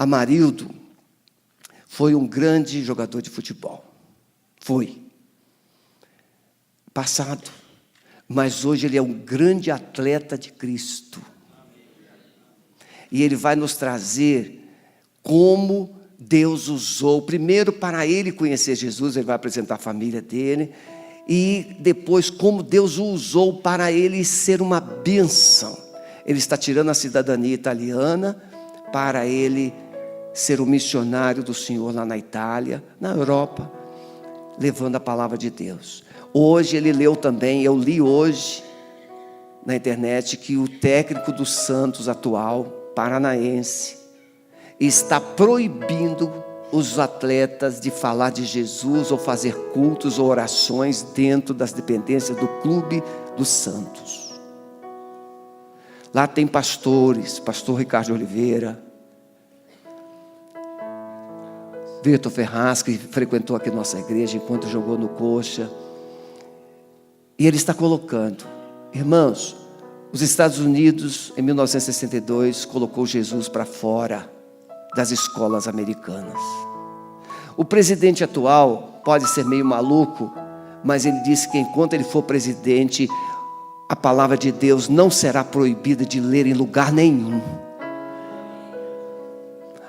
Amarildo foi um grande jogador de futebol. Foi. Passado. Mas hoje ele é um grande atleta de Cristo. E ele vai nos trazer como Deus usou, primeiro para ele conhecer Jesus, ele vai apresentar a família dele, e depois como Deus o usou para ele ser uma bênção. Ele está tirando a cidadania italiana para ele ser o missionário do Senhor lá na Itália, na Europa, levando a palavra de Deus. Hoje ele leu também, eu li hoje na internet, que o técnico do Santos atual, paranaense, está proibindo os atletas de falar de Jesus ou fazer cultos ou orações dentro das dependências do clube dos Santos. Lá tem pastores, pastor Ricardo Oliveira, Vitor Ferraz, que frequentou aqui nossa igreja enquanto jogou no Coxa. E ele está colocando, irmãos, os Estados Unidos, em 1962, colocou Jesus para fora das escolas americanas. O presidente atual pode ser meio maluco, mas ele disse que enquanto ele for presidente, a palavra de Deus não será proibida de ler em lugar nenhum.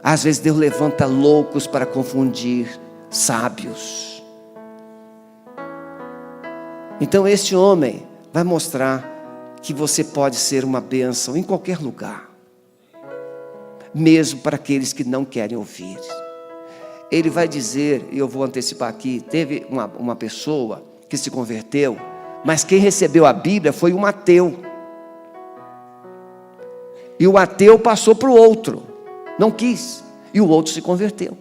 Às vezes Deus levanta loucos para confundir sábios. Então este homem vai mostrar que você pode ser uma bênção em qualquer lugar, mesmo para aqueles que não querem ouvir. Ele vai dizer, e eu vou antecipar aqui, teve uma pessoa que se converteu, mas quem recebeu a Bíblia foi um ateu. E o ateu passou para o outro, não quis, e o outro se converteu.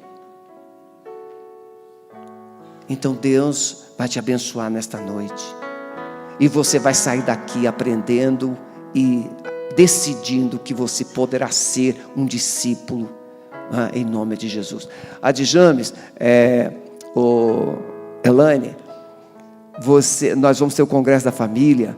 Então Deus vai te abençoar nesta noite, e você vai sair daqui aprendendo e decidindo que você poderá ser um discípulo, em nome de Jesus. Adjames, Elaine, nós vamos ter o Congresso da Família,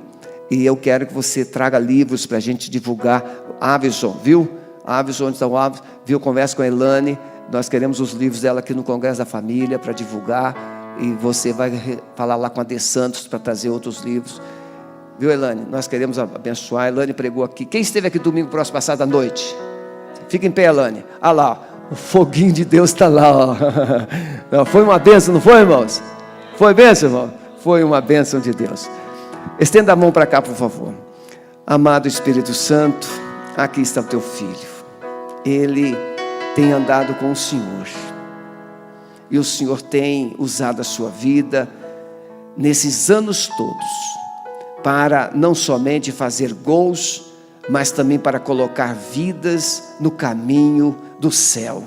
e eu quero que você traga livros para a gente divulgar. Avison, viu? Avison, onde está o Avison? Viu? Conversa com a Elaine, nós queremos os livros dela aqui no Congresso da Família para divulgar, e você vai falar lá com a De Santos para trazer outros livros. Viu, Elaine? Nós queremos abençoar. A Elaine pregou aqui. Quem esteve aqui domingo próximo passado à noite? Fica em pé, Elaine. Ah lá, o foguinho de Deus está lá, ó. Não, foi uma bênção, não foi, irmãos? Foi bênção, irmão? Foi uma bênção de Deus. Estenda a mão para cá, por favor. Amado Espírito Santo, aqui está o teu filho. Ele tem andado com o Senhor, e o Senhor tem usado a sua vida nesses anos todos para não somente fazer gols, mas também para colocar vidas no caminho do céu.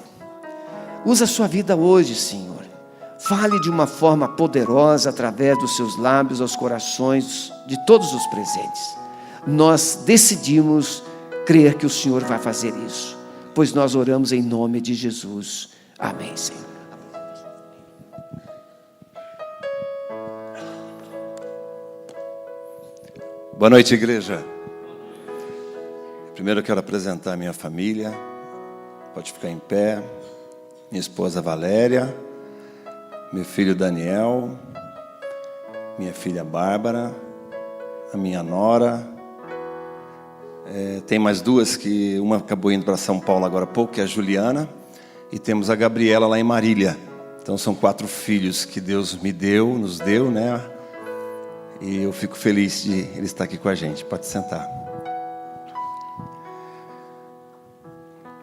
Usa a sua vida hoje, Senhor. Fale de uma forma poderosa através dos seus lábios aos corações de todos os presentes. Nós decidimos crer que o Senhor vai fazer isso, pois nós oramos em nome de Jesus. Amém, Senhor. Boa noite, igreja. Primeiro eu quero apresentar a minha família. Pode ficar em pé. Minha esposa Valéria, meu filho Daniel, minha filha Bárbara, a minha nora. Tem mais duas, que uma acabou indo para São Paulo agora há pouco, que é a Juliana, e temos a Gabriela lá em Marília. Então são 4 filhos que Deus nos deu, né? E eu fico feliz de ele estar aqui com a gente. Pode sentar.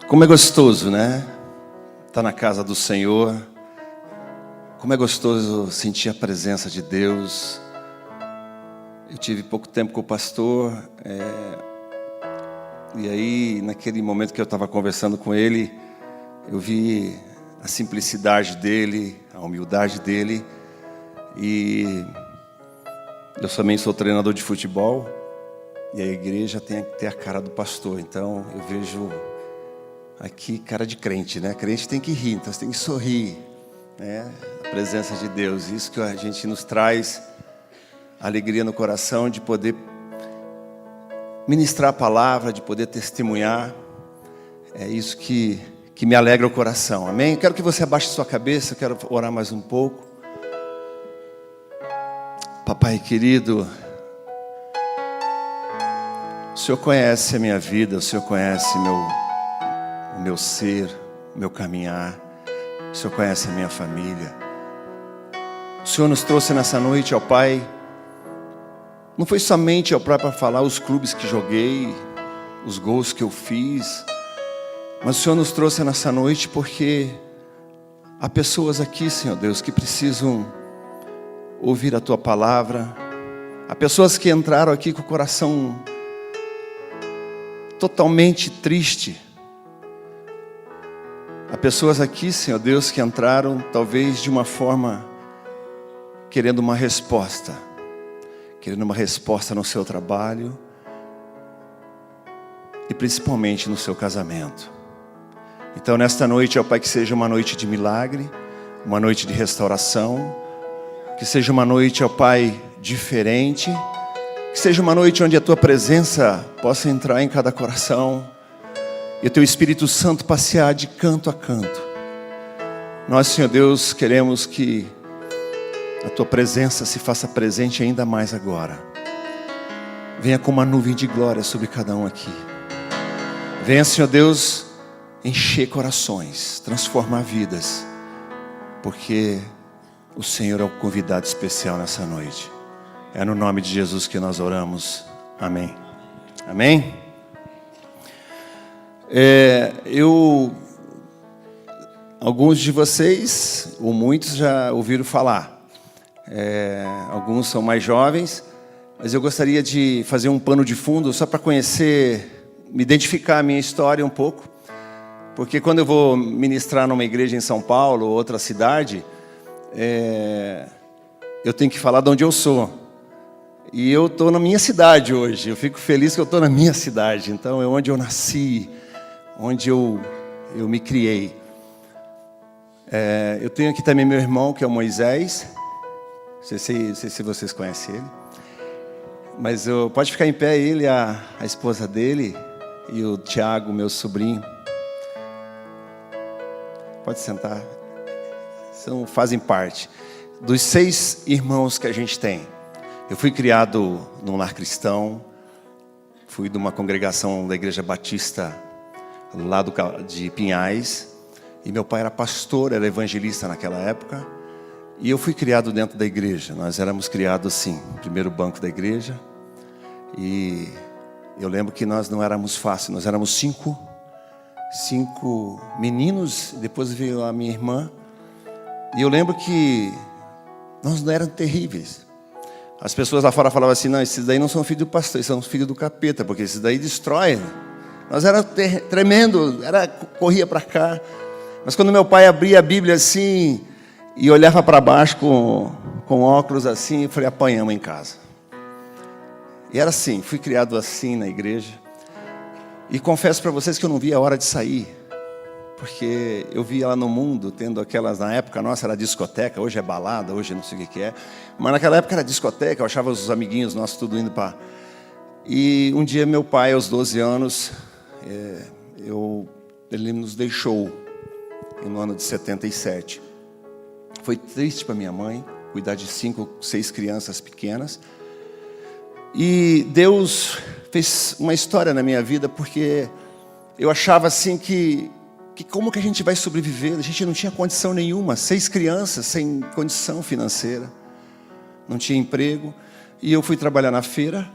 Como é gostoso, né? Estar na casa do Senhor. Como é gostoso sentir a presença de Deus. Eu tive pouco tempo com o pastor. E aí, naquele momento que eu estava conversando com ele, eu vi a simplicidade dele, a humildade dele. E eu também sou treinador de futebol, e a igreja tem que ter a cara do pastor. Então eu vejo aqui cara de crente, né? Crente tem que rir, então você tem que sorrir, né? A presença de Deus, isso que a gente nos traz alegria no coração de poder ministrar a palavra, de poder testemunhar. É isso que que me alegra o coração. Amém? Quero que você abaixe sua cabeça, quero orar mais um pouco. Papai querido, o Senhor conhece a minha vida, o Senhor conhece o meu ser, o meu caminhar, o Senhor conhece a minha família. O Senhor nos trouxe nessa noite, ó Pai, não foi somente, ó Pai, para falar os clubes que joguei, os gols que eu fiz, mas o Senhor nos trouxe nessa noite porque há pessoas aqui, Senhor Deus, que precisam ouvir a Tua palavra. Há pessoas que entraram aqui com o coração totalmente triste. Há pessoas aqui, Senhor Deus, que entraram talvez de uma forma querendo uma resposta no seu trabalho e principalmente no seu casamento. Então nesta noite, ó Pai, que seja uma noite de milagre, uma noite de restauração, que seja uma noite, ó Pai, diferente, que seja uma noite onde a Tua presença possa entrar em cada coração e o Teu Espírito Santo passear de canto a canto. Nós, Senhor Deus, queremos que a Tua presença se faça presente ainda mais agora. Venha com uma nuvem de glória sobre cada um aqui. Venha, Senhor Deus, encher corações, transformar vidas, porque o Senhor é o convidado especial nessa noite. É no nome de Jesus que nós oramos. Amém. Amém? Alguns de vocês, ou muitos, já ouviram falar. Alguns são mais jovens, mas eu gostaria de fazer um pano de fundo só para conhecer, me identificar a minha história um pouco, porque quando eu vou ministrar numa igreja em São Paulo ou outra cidade, eu tenho que falar de onde eu sou. E eu estou na minha cidade hoje, eu fico feliz que eu estou na minha cidade, então é onde eu nasci, onde eu me criei. Eu tenho aqui também meu irmão, que é o Moisés. Não sei se vocês conhecem ele. Mas pode ficar em pé, ele, a esposa dele e o Tiago, meu sobrinho. Pode sentar. Fazem parte dos 6 irmãos que a gente tem. Eu fui criado num lar cristão. Fui de uma congregação da Igreja Batista lá de Pinhais. E meu pai era pastor, era evangelista naquela época. E eu fui criado dentro da igreja. Nós éramos criados assim, primeiro banco da igreja. E eu lembro que nós não éramos fáceis. Nós éramos 5 meninos. Depois veio a minha irmã. E eu lembro que nós não éramos terríveis. As pessoas lá fora falavam assim: não, esses daí não são filhos do pastor, eles são filhos do capeta, porque esses daí destroem. Nós era tremendo, corria para cá. Mas quando meu pai abria a Bíblia assim e olhava para baixo com óculos assim, eu falei: apanhamos em casa. E era assim, fui criado assim na igreja. E confesso para vocês que eu não via a hora de sair, porque eu via lá no mundo, tendo aquelas, na época nossa era discoteca, hoje é balada, hoje não sei o que é, mas naquela época era discoteca, eu achava os amiguinhos nossos tudo indo para... E um dia meu pai, aos 12 anos, ele nos deixou, no ano de 77. Foi triste para minha mãe, cuidar de 5, 6 crianças pequenas. E Deus fez uma história na minha vida, porque eu achava assim que como que a gente vai sobreviver? A gente não tinha condição nenhuma, 6 crianças sem condição financeira, não tinha emprego. E eu fui trabalhar na feira,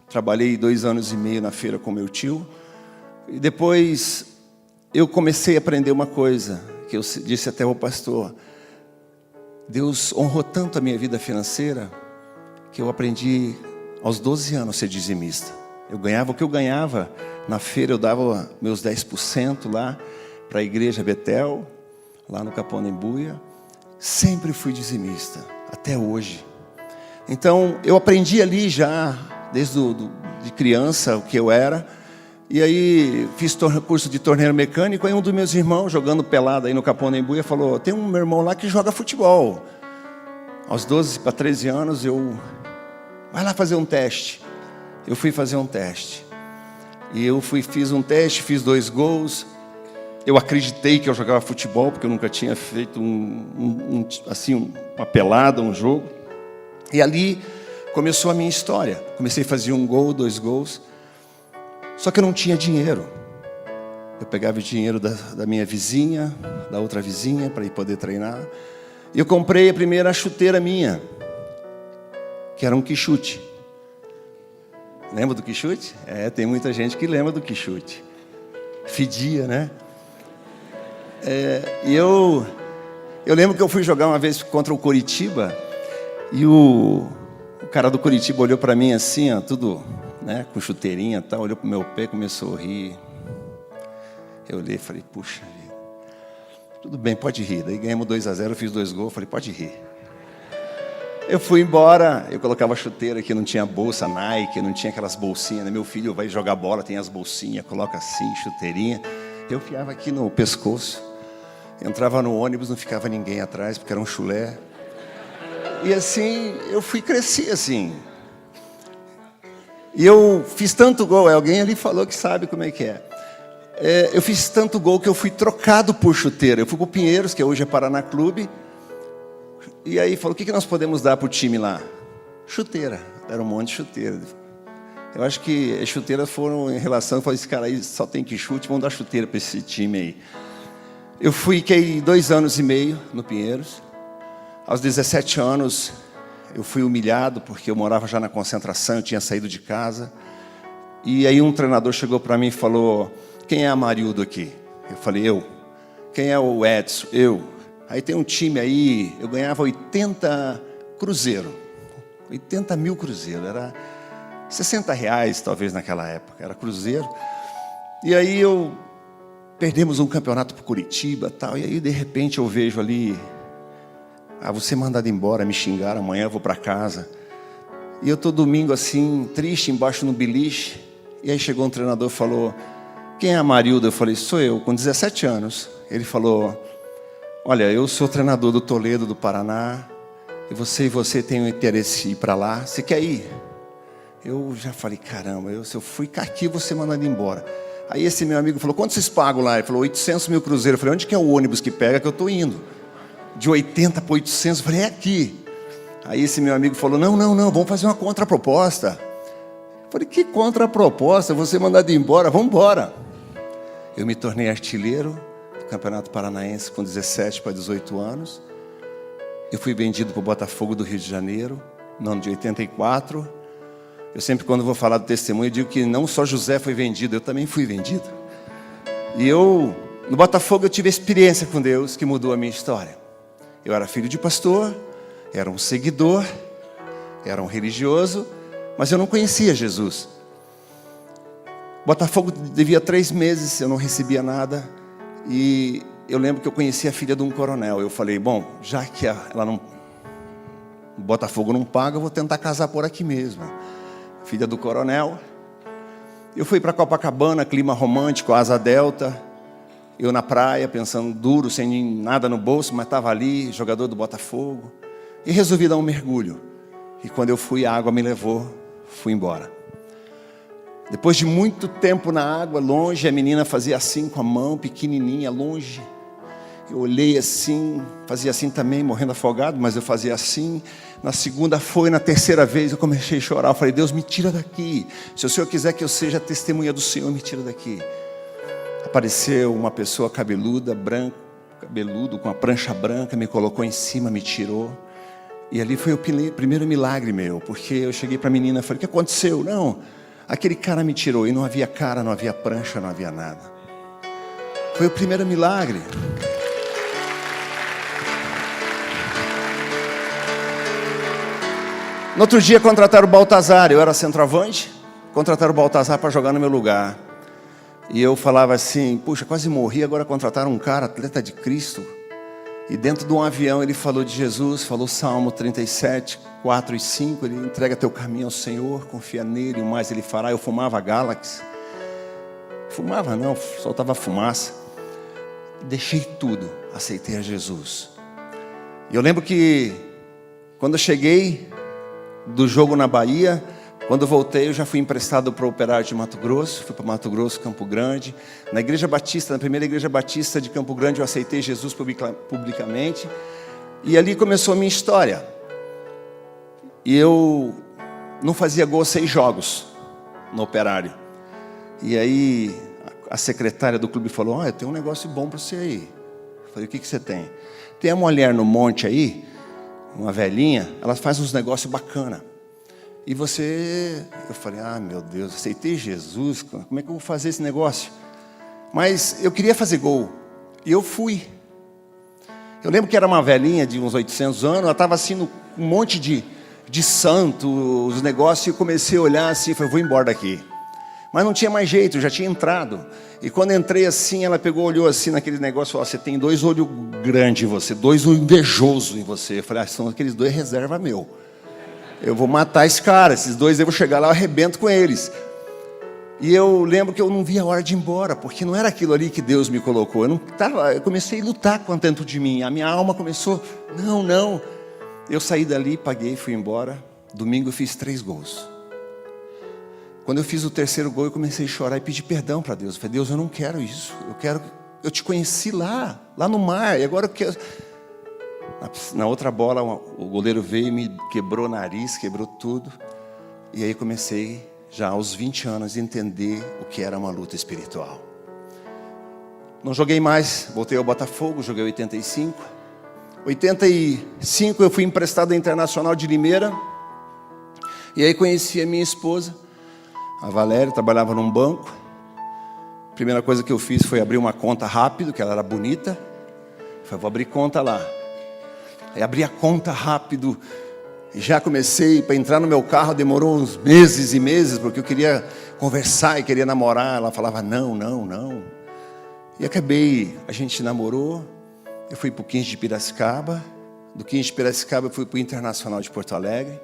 trabalhei 2 anos e meio na feira com meu tio. E depois eu comecei a aprender uma coisa, que eu disse até ao pastor: Deus honrou tanto a minha vida financeira, que eu aprendi aos 12 anos a ser dizimista. Eu ganhava o que eu ganhava na feira, eu dava meus 10% lá para a igreja Betel, lá no Caponembuia. Sempre fui dizimista, até hoje. Então eu aprendi ali já, desde de criança, o que eu era. E aí fiz curso de torneiro mecânico. Aí um dos meus irmãos, jogando pelada aí no Caponembuia, falou: tem um meu irmão lá que joga futebol. Aos 12 para 13 anos, vai lá fazer um teste. Eu fui fazer um teste. E eu fiz um teste, fiz 2 gols. eu acreditei que eu jogava futebol, porque eu nunca tinha feito uma pelada, um jogo. E ali começou a minha história. Comecei a fazer 1 gol, 2 gols. Só que eu não tinha dinheiro. Eu pegava o dinheiro da minha vizinha, da outra vizinha, para ir poder treinar. E eu comprei a primeira chuteira minha, que era um quichute. Lembra do quichute? Tem muita gente que lembra do quichute. Fedia, né? E eu lembro que eu fui jogar uma vez contra o Coritiba, e o cara do Coritiba olhou para mim assim, ó, tudo, né, com chuteirinha e tal, olhou pro meu pé e começou a rir. Eu olhei e falei, puxa vida, tudo bem, pode rir. Daí ganhamos 2-0, eu fiz 2 gols, falei, pode rir. Eu fui embora, eu colocava chuteira que não tinha bolsa Nike, não tinha aquelas bolsinhas, né? Meu filho vai jogar bola, tem as bolsinhas, coloca assim, chuteirinha. Eu enfiava aqui no pescoço, entrava no ônibus, não ficava ninguém atrás, porque era um chulé. E assim, eu cresci assim. E eu fiz tanto gol, alguém ali falou que sabe como é que é. Eu fiz tanto gol que eu fui trocado por chuteira. Eu fui para o Pinheiros, que hoje é Paraná Clube. E aí falou, o que nós podemos dar para o time lá? Chuteira. Era um monte de chuteira. Eu acho que as chuteiras foram em relação... Eu falei, esse cara aí só tem que chute, vamos dar chuteira para esse time aí. Eu fiquei 2 anos e meio no Pinheiros. Aos 17 anos, eu fui humilhado, porque eu morava já na concentração, eu tinha saído de casa. E aí um treinador chegou para mim e falou, quem é a Amarildo aqui? Eu falei, eu. Quem é o Edson? Eu. Aí tem um time aí, eu ganhava 80 cruzeiro. 80 mil cruzeiro, era R$60 talvez naquela época, era cruzeiro. E aí perdemos um campeonato para Curitiba tal, e aí de repente eu vejo ali, você mandado embora, me xingaram, amanhã eu vou para casa. E eu estou domingo assim, triste, embaixo no beliche, e aí chegou um treinador e falou, quem é a Amarildo? Eu falei, sou eu, com 17 anos. Ele falou, olha, eu sou treinador do Toledo, do Paraná, e você tem um interesse em ir para lá, você quer ir? Eu já falei, caramba, se eu fui aqui, você mandado embora. Aí esse meu amigo falou, quanto vocês pagam lá? Ele falou, 800 mil cruzeiros. Eu falei, onde que é o ônibus que pega que eu estou indo? De 80 para 800, eu falei, é aqui. Aí esse meu amigo falou, não, vamos fazer uma contraproposta. Eu falei, que contraproposta? Você mandado embora, vamos embora. Eu me tornei artilheiro do Campeonato Paranaense com 17 para 18 anos. Eu fui vendido para o Botafogo do Rio de Janeiro, no ano de 84. Eu sempre, quando vou falar do testemunho, digo que não só José foi vendido, eu também fui vendido. E no Botafogo, eu tive experiência com Deus que mudou a minha história. Eu era filho de pastor, era um seguidor, era um religioso, mas eu não conhecia Jesus. Botafogo devia 3 meses, eu não recebia nada. E eu lembro que eu conheci a filha de um coronel. Eu falei, bom, já que ela não... o Botafogo não paga, eu vou tentar casar por aqui mesmo. Filha do coronel. Eu fui para Copacabana, clima romântico, asa delta. Eu na praia, pensando duro, sem nada no bolso, mas estava ali, jogador do Botafogo. E resolvi dar um mergulho. E quando eu fui, a água me levou, fui embora. Depois de muito tempo na água, longe, a menina fazia assim com a mão, pequenininha, longe. Eu olhei assim, fazia assim também, morrendo afogado, mas eu fazia assim. Na segunda foi, na terceira vez eu comecei a chorar. Eu falei, Deus, me tira daqui. Se o Senhor quiser que eu seja testemunha do Senhor, me tira daqui. Apareceu uma pessoa cabeluda, branco, cabeludo, com a prancha branca, me colocou em cima, me tirou. E ali foi o primeiro milagre meu, porque eu cheguei para a menina e falei, o que aconteceu? Não, aquele cara me tirou, e não havia cara, não havia prancha, não havia nada. Foi o primeiro milagre. No outro dia contrataram o Baltazar, eu era centroavante, contrataram o Baltazar para jogar no meu lugar. E eu falava assim, puxa, quase morri, agora contrataram um cara, atleta de Cristo. E dentro de um avião ele falou de Jesus, falou Salmo 37, 4 e 5, ele entrega teu caminho ao Senhor, confia nele, o mais ele fará. Eu fumava Galaxy. Fumava não, soltava fumaça. Deixei tudo, aceitei a Jesus. E eu lembro que quando eu cheguei do jogo na Bahia, Quando eu voltei, eu já fui emprestado para o Operário de Mato Grosso. Fui para Mato Grosso, Campo Grande. Na Igreja Batista, na primeira Igreja Batista de Campo Grande, eu aceitei Jesus publicamente. E ali começou a minha história. E eu não fazia gol 6 jogos no Operário. E aí a secretária do clube falou: eu tenho um negócio bom para você aí. Eu falei: o que você tem? Tem uma mulher no monte aí, uma velhinha, ela faz uns negócios bacanas. E você... Eu falei: meu Deus, aceitei Jesus, como é que eu vou fazer esse negócio? Mas eu queria fazer gol. E eu fui. Eu lembro que era uma velhinha de uns 800 anos, ela estava assim, no um monte de santo, os negócios, e eu comecei a olhar assim, falei: vou embora daqui. Mas não tinha mais jeito, eu já tinha entrado. E quando entrei assim, ela pegou, olhou assim naquele negócio e falou: você tem 2 olhos grandes em você, 2 olhos invejosos em você. Eu falei: são aqueles 2 reserva meu. Eu vou matar esse cara, esses 2 eu vou chegar lá, eu arrebento com eles. E eu lembro que eu não via a hora de ir embora, porque não era aquilo ali que Deus me colocou. Eu comecei a lutar com dentro de mim. A minha alma começou: não. Eu saí dali, paguei, fui embora. Domingo eu fiz 3 gols. Quando eu fiz o 3º gol, eu comecei a chorar e pedir perdão para Deus. Eu falei: Deus, eu não quero isso. Eu te conheci lá no mar, e agora eu quero... Na outra bola, o goleiro veio e me quebrou o nariz, quebrou tudo. E aí comecei, já aos 20 anos, a entender o que era uma luta espiritual. Não joguei mais, voltei ao Botafogo, joguei 85. 85 eu fui emprestado ao Internacional de Limeira. E aí conheci a minha esposa, a Valéria, trabalhava num banco. A primeira coisa que eu fiz foi abrir uma conta rápido, que ela era bonita. Eu falei: vou abrir conta lá. Aí abri a conta rápido, e já comecei, para entrar no meu carro, demorou uns meses e meses, porque eu queria conversar e queria namorar. Ela falava: não. E acabei, a gente namorou, eu fui para o 15 de Piracicaba, do 15 de Piracicaba eu fui para o Internacional de Porto Alegre,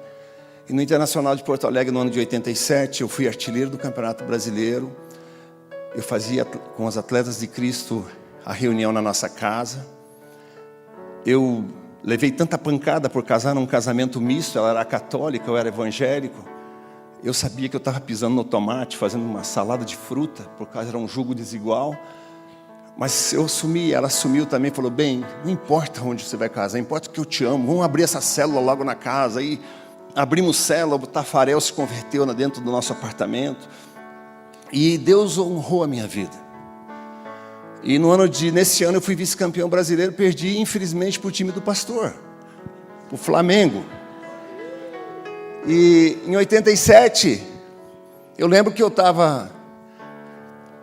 e no Internacional de Porto Alegre, no ano de 87, eu fui artilheiro do Campeonato Brasileiro. Eu fazia com os atletas de Cristo a reunião na nossa casa. Eu levei tanta pancada por casar num casamento misto. Ela era católica, eu era evangélico. Eu sabia que eu estava pisando no tomate, fazendo uma salada de fruta, por causa era um jugo desigual. Mas eu assumi, ela assumiu também, falou: bem, não importa onde você vai casar, importa que eu te amo, vamos abrir essa célula logo na casa. Aí abrimos célula, o Tafarel se converteu dentro do nosso apartamento. E Deus honrou a minha vida. E nesse ano eu fui vice-campeão brasileiro, perdi infelizmente para o time do pastor, o Flamengo. E em 87, eu lembro que eu estava...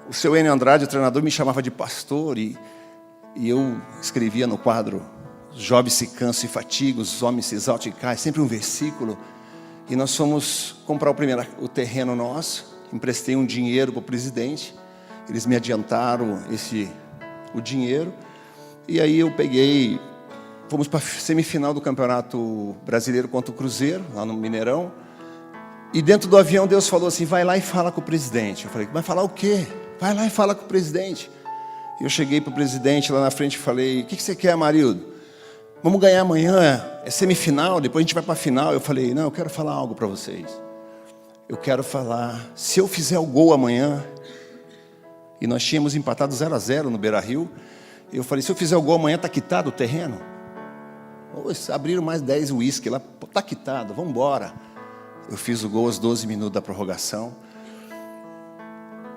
O seu Enio Andrade, o treinador, me chamava de pastor, e eu escrevia no quadro: os jovens se cansam e fatigam, os homens se exaltam e caem, sempre um versículo. E nós fomos comprar o terreno nosso, emprestei um dinheiro para o presidente, eles me adiantaram o dinheiro, e aí eu peguei, fomos para a semifinal do Campeonato Brasileiro contra o Cruzeiro, lá no Mineirão, e dentro do avião Deus falou assim: vai lá e fala com o presidente. Eu falei: vai falar o quê? Vai lá e fala com o presidente. Eu cheguei para o presidente lá na frente e falei: o que você quer, Amarildo? Vamos ganhar amanhã, é semifinal, depois a gente vai para a final. Eu falei: não, eu quero falar algo para vocês. Eu quero falar, se eu fizer o gol amanhã, e nós tínhamos empatado 0-0 no Beira-Rio, eu falei: se eu fizer o gol amanhã, está quitado o terreno? Abriram mais 10 uísque lá, está quitado, vamos embora. Eu fiz o gol aos 12 minutos da prorrogação,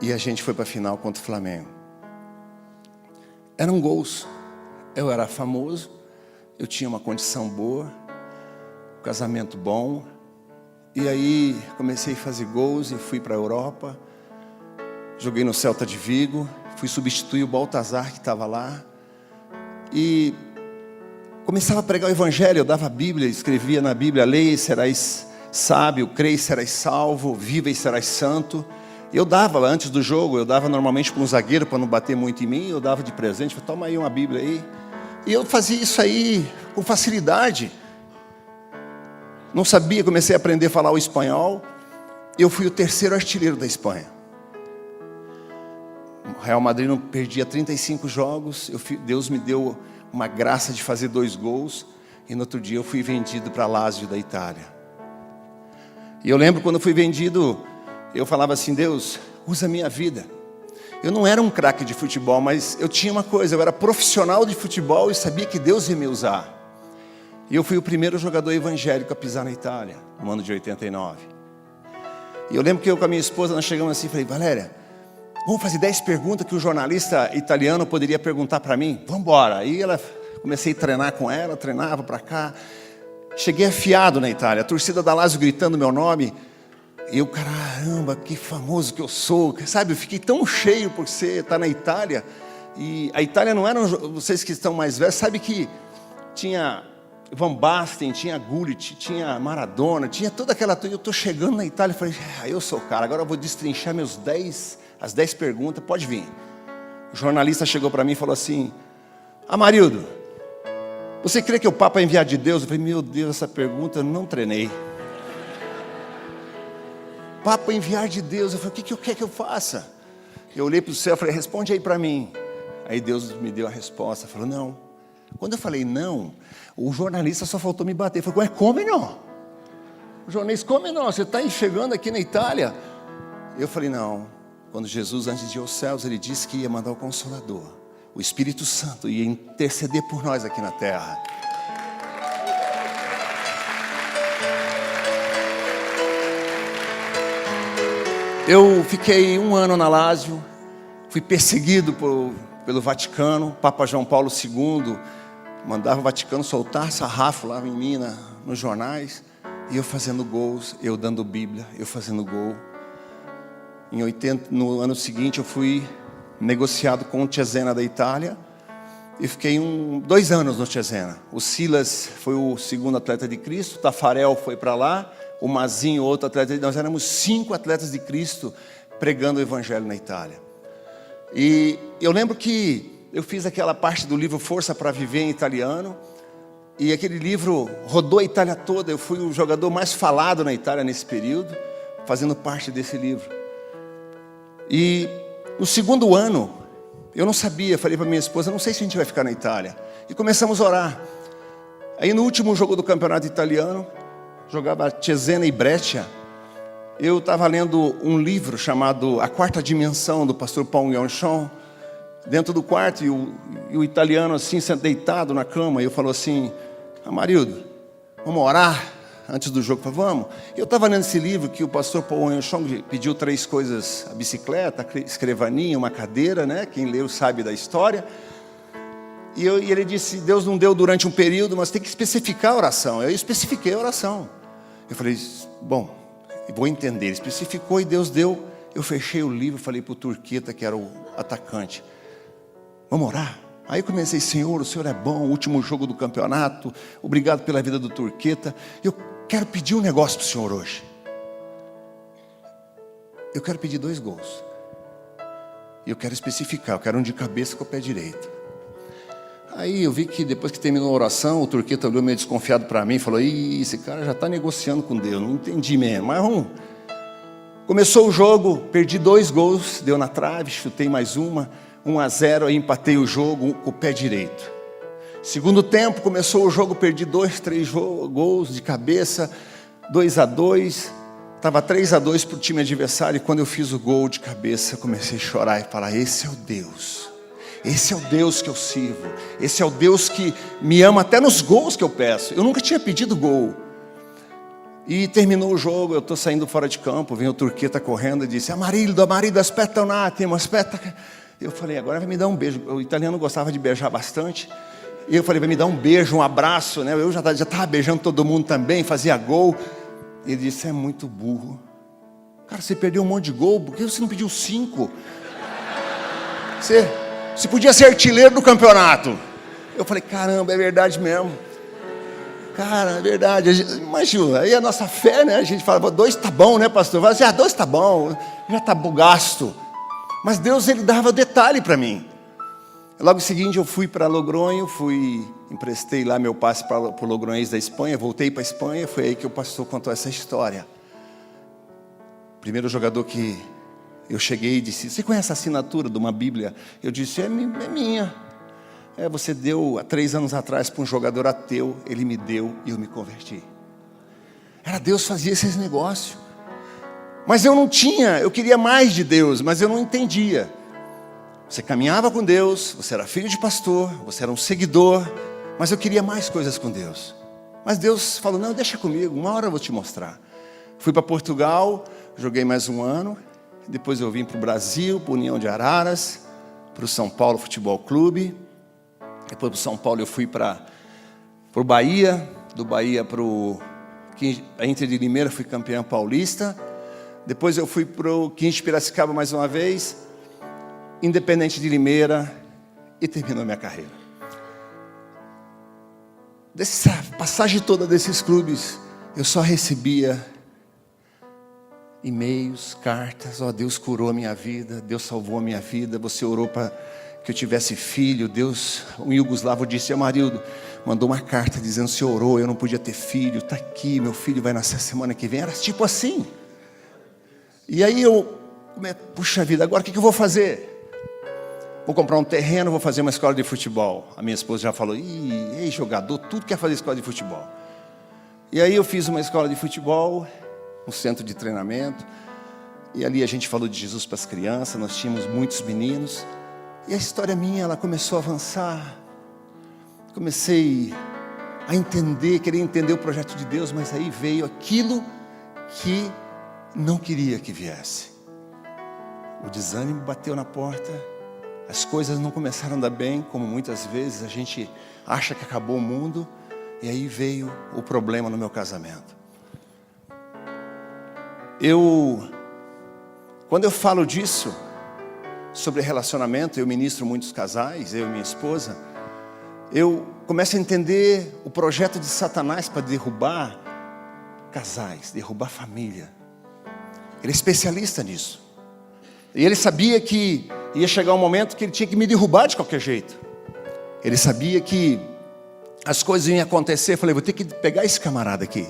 e a gente foi para a final contra o Flamengo. Eram gols. Eu era famoso, eu tinha uma condição boa, um casamento bom. E aí comecei a fazer gols e fui para a Europa. Joguei no Celta de Vigo, fui substituir o Baltazar que estava lá. E começava a pregar o Evangelho, eu dava a Bíblia, escrevia na Bíblia: leia e serás sábio, creia e serás salvo, viva e serás santo. Eu dava, antes do jogo, eu dava normalmente para um zagueiro, para não bater muito em mim, eu dava de presente: toma aí uma Bíblia aí. E eu fazia isso aí com facilidade. Não sabia, comecei a aprender a falar o espanhol. Eu fui o 3º artilheiro da Espanha. O Real Madrid não perdia 35 jogos. Deus me deu uma graça de fazer 2 gols. E no outro dia eu fui vendido para Lazio da Itália. E eu lembro quando eu fui vendido, eu falava assim: Deus, usa a minha vida. Eu não era um craque de futebol, mas eu tinha uma coisa, eu era profissional de futebol e sabia que Deus ia me usar. E eu fui o primeiro jogador evangélico a pisar na Itália, no ano de 89. E eu lembro que eu com a minha esposa, nós chegamos assim e falei: Valéria, vamos fazer 10 perguntas que o jornalista italiano poderia perguntar para mim? Vamos embora. Aí comecei a treinar com ela, treinava para cá. Cheguei afiado na Itália, a torcida da Lazio gritando meu nome. E eu, caramba, que famoso que eu sou. Sabe, eu fiquei tão cheio por estar na Itália. E a Itália não era, vocês que estão mais velhos, sabe que tinha Van Basten, tinha Gullit, tinha Maradona, tinha toda aquela... Eu estou chegando na Itália e falei: eu sou o cara, agora eu vou destrinchar as 10 perguntas, pode vir. O jornalista chegou para mim e falou assim: Amarildo, você crê que o Papa é enviado de Deus? Eu falei: meu Deus, essa pergunta eu não treinei. Papa enviar de Deus. Eu falei: o que eu quero que eu faça? Eu olhei para o céu e falei: responde aí para mim. Aí Deus me deu a resposta, falou: não. Quando eu falei não, o jornalista só faltou me bater. Ele falou: como não? O jornalista: como não? Você está chegando aqui na Itália? Eu falei: não. Quando Jesus, antes de ir aos céus, Ele disse que ia mandar o Consolador, o Espírito Santo, ia interceder por nós aqui na terra. Eu fiquei 1 ano na Lazio, fui perseguido pelo Vaticano. Papa João Paulo II mandava o Vaticano soltar sarrafo lá em mim, nos jornais. E eu fazendo gols, eu dando Bíblia, eu fazendo gol. No ano seguinte eu fui negociado com o Cesena da Itália. E fiquei 2 anos no Cesena. O Silas foi o segundo atleta de Cristo, o Tafarel foi para lá, o Mazinho, outro atleta. Nós éramos 5 atletas de Cristo pregando o Evangelho na Itália. E eu lembro que eu fiz aquela parte do livro Força para Viver em italiano. E aquele livro rodou a Itália toda. Eu fui o jogador mais falado na Itália nesse período, fazendo parte desse livro. E no segundo ano, eu não sabia, falei para minha esposa: não sei se a gente vai ficar na Itália. E começamos a orar. Aí no último jogo do campeonato italiano, jogava Cesena e Brescia. Eu estava lendo um livro chamado A Quarta Dimensão, do pastor Paul Yonchon, dentro do quarto, e o italiano assim, deitado na cama, e eu falo assim: Amarildo, vamos orar antes do jogo? Eu falei: vamos. Eu estava lendo esse livro que o pastor Paul Yonchon pediu 3 coisas: a bicicleta, a escrivaninha, uma cadeira, né? Quem leu sabe da história. E ele disse: Deus não deu durante um período, mas tem que especificar a oração. Eu especifiquei a oração. Eu falei: bom, vou entender. Ele especificou e Deus deu. Eu fechei o livro e falei para o Turqueta, que era o atacante: vamos orar? Aí comecei: Senhor, o Senhor é bom, o último jogo do campeonato, obrigado pela vida do Turqueta. Eu quero pedir um negócio para o Senhor hoje. Eu quero pedir 2 gols. E eu quero especificar, eu quero um de cabeça com o pé direito. Aí eu vi que depois que terminou a oração, o Turqueta olhou meio desconfiado para mim e falou: ih, esse cara já está negociando com Deus. Não entendi mesmo, mas vamos. Começou o jogo, perdi 2 gols, deu na trave, chutei mais uma, 1-0, aí empatei o jogo com o pé direito. Segundo tempo, começou o jogo, perdi 2, 3 gols de cabeça, 2-2, estava 3-2 para o time adversário, e quando eu fiz o gol de cabeça, eu comecei a chorar e falar: esse é o Deus. Esse é o Deus que eu sirvo. Esse é o Deus que me ama até nos gols que eu peço. Eu nunca tinha pedido gol. E terminou o jogo, eu estou saindo fora de campo, vem o Turqueta correndo e disse: Amarildo, aspetta un attimo, aspetta. Eu falei: agora vai me dar um beijo. O italiano gostava de beijar bastante. E eu falei: vai me dar um beijo, um abraço, né? Eu já estava beijando todo mundo também, fazia gol. E ele disse: é muito burro. Cara, você perdeu um monte de gol, por que você não pediu 5? Você podia ser artilheiro do campeonato. Eu falei: caramba, é verdade mesmo. Cara, é verdade. Imagina, aí a nossa fé, né? A gente fala: 2 tá bom, né, pastor? Fala assim: 2 tá bom, já tá gasto. Mas Deus, Ele dava detalhe para mim. Logo em seguida eu fui para Logronho, emprestei lá meu passe para o Logronhês da Espanha, voltei para a Espanha, foi aí que o pastor contou essa história. Primeiro jogador que eu cheguei e disse: você conhece a assinatura de uma Bíblia? Eu disse: é minha. Você deu há 3 anos atrás para um jogador ateu, ele me deu e eu me converti. Era Deus que fazia esses negócios. Mas eu não tinha, eu queria mais de Deus, mas eu não entendia. Você caminhava com Deus, você era filho de pastor, você era um seguidor, mas eu queria mais coisas com Deus. Mas Deus falou, não, deixa comigo, uma hora eu vou te mostrar. Fui para Portugal, joguei mais um ano, depois eu vim para o Brasil, para a União de Araras, para o São Paulo Futebol Clube. Depois do São Paulo eu fui para o Bahia, do Bahia para o Inter de Limeira, fui campeão paulista. Depois eu fui para o 15 de Piracicaba mais uma vez, Independente de Limeira, e terminou minha carreira. Dessa passagem toda desses clubes, eu só recebia e-mails, cartas, Deus curou a minha vida, Deus salvou a minha vida, você orou para que eu tivesse filho, Deus, um iugoslavo disse, Amarildo, mandou uma carta dizendo, você orou, eu não podia ter filho, está aqui, meu filho vai nascer semana que vem, era tipo assim. E aí eu, puxa vida, agora o que eu vou fazer? Vou comprar um terreno, vou fazer uma escola de futebol. A minha esposa já falou, ei, jogador, tudo quer fazer escola de futebol. E aí eu fiz uma escola de futebol, um centro de treinamento, e ali a gente falou de Jesus para as crianças, nós tínhamos muitos meninos, e a história minha, ela começou a avançar, comecei a entender, querer entender o projeto de Deus, mas aí veio aquilo que não queria que viesse. O desânimo bateu na porta, as coisas não começaram a andar bem, como muitas vezes a gente acha que acabou o mundo, e aí veio o problema no meu casamento. Quando eu falo disso, sobre relacionamento, eu ministro muitos casais, eu e minha esposa, eu começo a entender o projeto de Satanás para derrubar casais, derrubar família. Ele é especialista nisso. E ele sabia que ia chegar um momento que ele tinha que me derrubar de qualquer jeito. Ele sabia que as coisas iam acontecer. Eu falei, vou ter que pegar esse camarada aqui.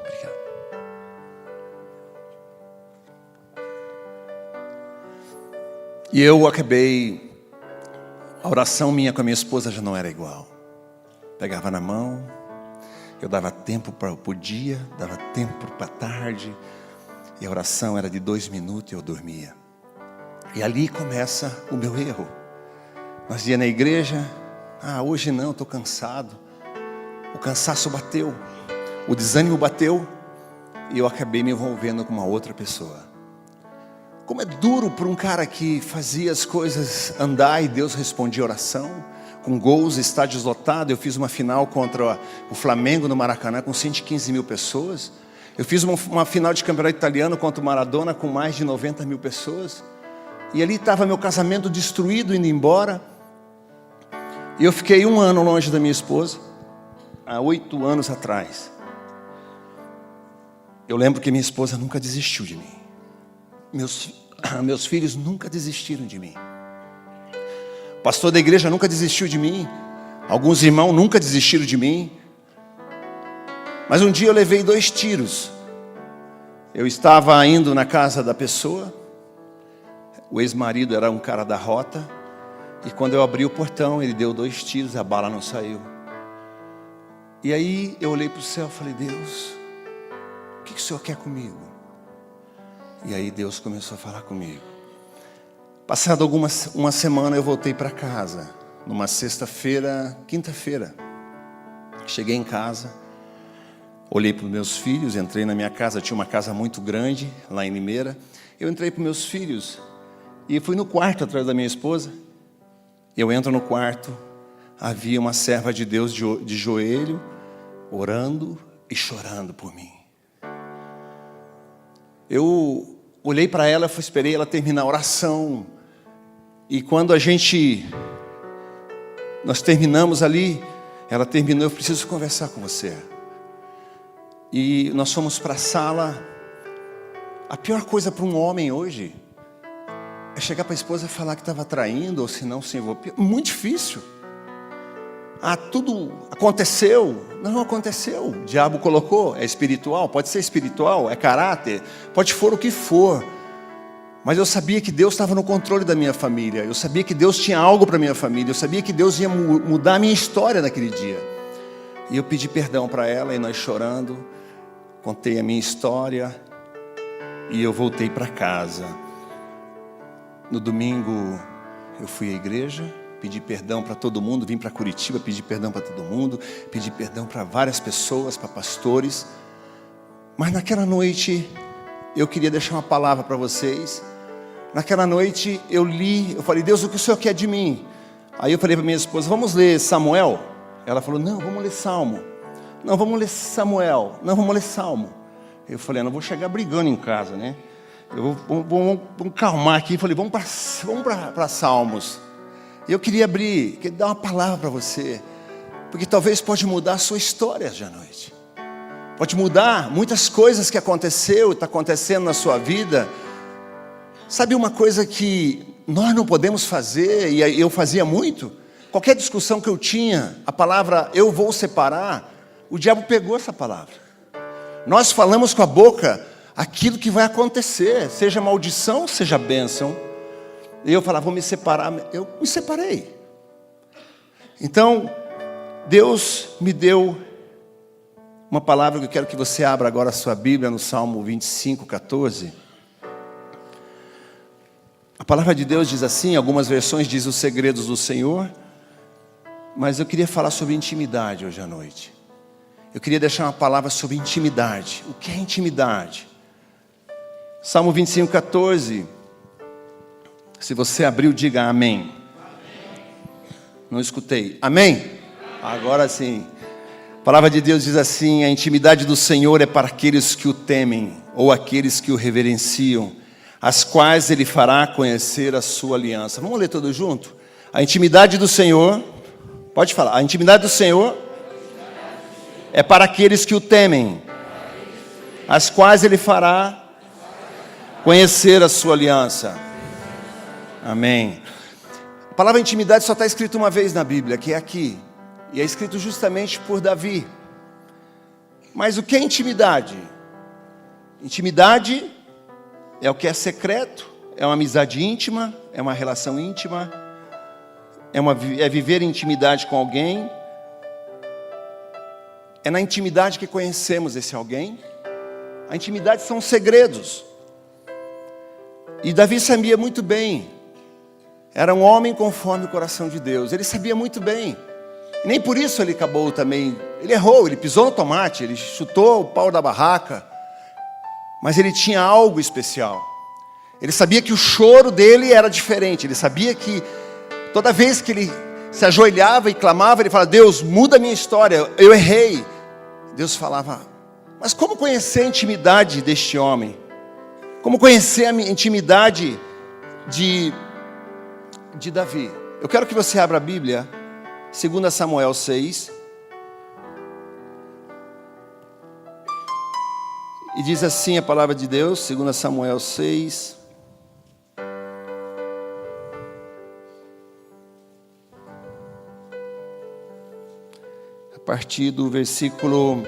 Obrigado. E eu acabei... A oração minha com a minha esposa já não era igual. Pegava na mão, eu dava tempo para o dia, dava tempo para a tarde, e a oração era de 2 minutos e eu dormia. E ali começa o meu erro. Nós ia na igreja, hoje não, estou cansado. O cansaço bateu, o desânimo bateu, e eu acabei me envolvendo com uma outra pessoa. Como é duro para um cara que fazia as coisas andar e Deus respondia a oração, com gols, estádios lotados. Eu fiz uma final contra o Flamengo no Maracanã com 115 mil pessoas. Eu fiz uma final de campeonato italiano contra o Maradona com mais de 90 mil pessoas. E ali estava meu casamento destruído, indo embora. E eu fiquei 1 ano longe da minha esposa, há 8 anos atrás. Eu lembro que minha esposa nunca desistiu de mim. Meus filhos nunca desistiram de mim. O pastor da igreja nunca desistiu de mim. Alguns irmãos nunca desistiram de mim. Mas um dia eu levei 2 tiros. Eu estava indo na casa da pessoa. O ex-marido era um cara da rota. E quando eu abri o portão, ele deu 2 tiros e a bala não saiu. E aí eu olhei para o céu e falei, Deus, o que o Senhor quer comigo? E aí Deus começou a falar comigo. Passado uma semana eu voltei para casa. Numa sexta-feira, quinta-feira. Cheguei em casa. Olhei para os meus filhos, entrei na minha casa. Tinha uma casa muito grande lá em Limeira. Eu entrei para os meus filhos e fui no quarto atrás da minha esposa. Eu entro no quarto. Havia uma serva de Deus de joelho, orando e chorando por mim. Eu olhei para ela, esperei ela terminar a oração. E quando nós terminamos ali, ela terminou, eu preciso conversar com você. E nós fomos para a sala. A pior coisa para um homem hoje é chegar para a esposa e falar que estava traindo, ou se não se envolver. Muito difícil. Tudo aconteceu. Não aconteceu. O diabo colocou, é espiritual, pode ser espiritual, é caráter, pode for o que for. Mas eu sabia que Deus estava no controle da minha família. Eu sabia que Deus tinha algo para minha família. Eu sabia que Deus ia mudar a minha história naquele dia. E eu pedi perdão para ela, e nós chorando, contei a minha história, e eu voltei para casa. No domingo eu fui à igreja, pedi perdão para todo mundo, vim para Curitiba, pedi perdão para todo mundo, pedi perdão para várias pessoas, para pastores. Mas naquela noite eu queria deixar uma palavra para vocês. Naquela noite eu falei, Deus, o que o Senhor quer de mim? Aí eu falei para minha esposa, vamos ler Samuel? Ela falou, não, vamos ler Salmo. Não, vamos ler Samuel. Não, vamos ler Salmo. Eu falei, eu não vou chegar brigando em casa, né? Vamos calmar aqui. Eu falei, vamos para Salmos. E eu queria dar uma palavra para você, porque talvez pode mudar a sua história hoje à noite. Pode mudar muitas coisas que aconteceu, está acontecendo na sua vida. Sabe uma coisa que nós não podemos fazer, e eu fazia muito? Qualquer discussão que eu tinha, a palavra eu vou separar, o diabo pegou essa palavra. Nós falamos com a boca aquilo que vai acontecer, seja maldição, seja bênção. E eu falava, vou me separar. Eu me separei. Então, Deus me deu uma palavra que eu quero que você abra agora a sua Bíblia no Salmo 25, 14. A palavra de Deus diz assim, algumas versões diz os segredos do Senhor. Mas eu queria falar sobre intimidade hoje à noite. Eu queria deixar uma palavra sobre intimidade. O que é intimidade? Salmo 25, 14. Se você abriu, diga amém. Amém. Não escutei. Amém? Agora sim. A palavra de Deus diz assim, a intimidade do Senhor é para aqueles que o temem, ou aqueles que o reverenciam, as quais Ele fará conhecer a sua aliança. Vamos ler tudo junto? A intimidade do Senhor, pode falar, a intimidade do Senhor é para aqueles que o temem, as quais Ele fará conhecer a sua aliança. Amém. A palavra intimidade só está escrita uma vez na Bíblia, que é aqui. E é escrito justamente por Davi. Mas o que é intimidade? Intimidade é o que é secreto, é uma amizade íntima, é uma relação íntima, é viver em intimidade com alguém. É na intimidade que conhecemos esse alguém. A intimidade são segredos. E Davi sabia muito bem. Era um homem conforme o coração de Deus. Ele sabia muito bem. E nem por isso ele acabou também. Ele errou, ele pisou no tomate, ele chutou o pau da barraca. Mas ele tinha algo especial. Ele sabia que o choro dele era diferente. Ele sabia que toda vez que ele se ajoelhava e clamava, ele falava, Deus, muda a minha história, eu errei. Deus falava, mas como conhecer a intimidade deste homem? Como conhecer a intimidade de Davi? Eu quero que você abra a Bíblia, 2 Samuel 6. E diz assim a palavra de Deus, 2 Samuel 6. A partir do versículo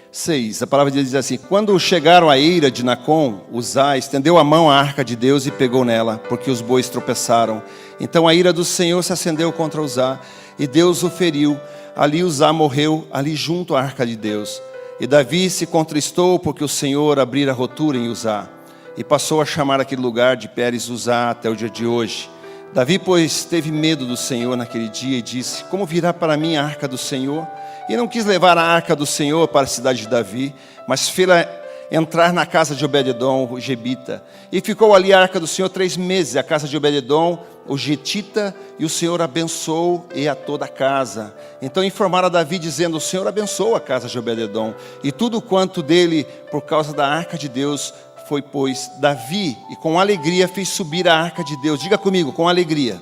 6, a palavra de Deus diz assim, quando chegaram à eira de Nacon, Uzá estendeu a mão à arca de Deus e pegou nela, porque os bois tropeçaram. Então a ira do Senhor se acendeu contra Uzá, e Deus o feriu. Ali Uzá morreu, ali junto à arca de Deus. E Davi se contristou, porque o Senhor abrira rotura em Uzá, e passou a chamar aquele lugar de Pérez Uzá até o dia de hoje. Davi, pois, teve medo do Senhor naquele dia, e disse, como virá para mim a arca do Senhor? E não quis levar a arca do Senhor para a cidade de Davi, mas fê-la entrar na casa de Obed-edom, o Gebita. E ficou ali a arca do Senhor 3 meses, a casa de Obed-edom, o Getita, e o Senhor abençoou e a toda a casa. Então informaram a Davi, dizendo, o Senhor abençoou a casa de Obed-edom, e tudo quanto dele, por causa da arca de Deus, foi, pois, Davi, e com alegria fez subir a arca de Deus. Diga comigo, com alegria.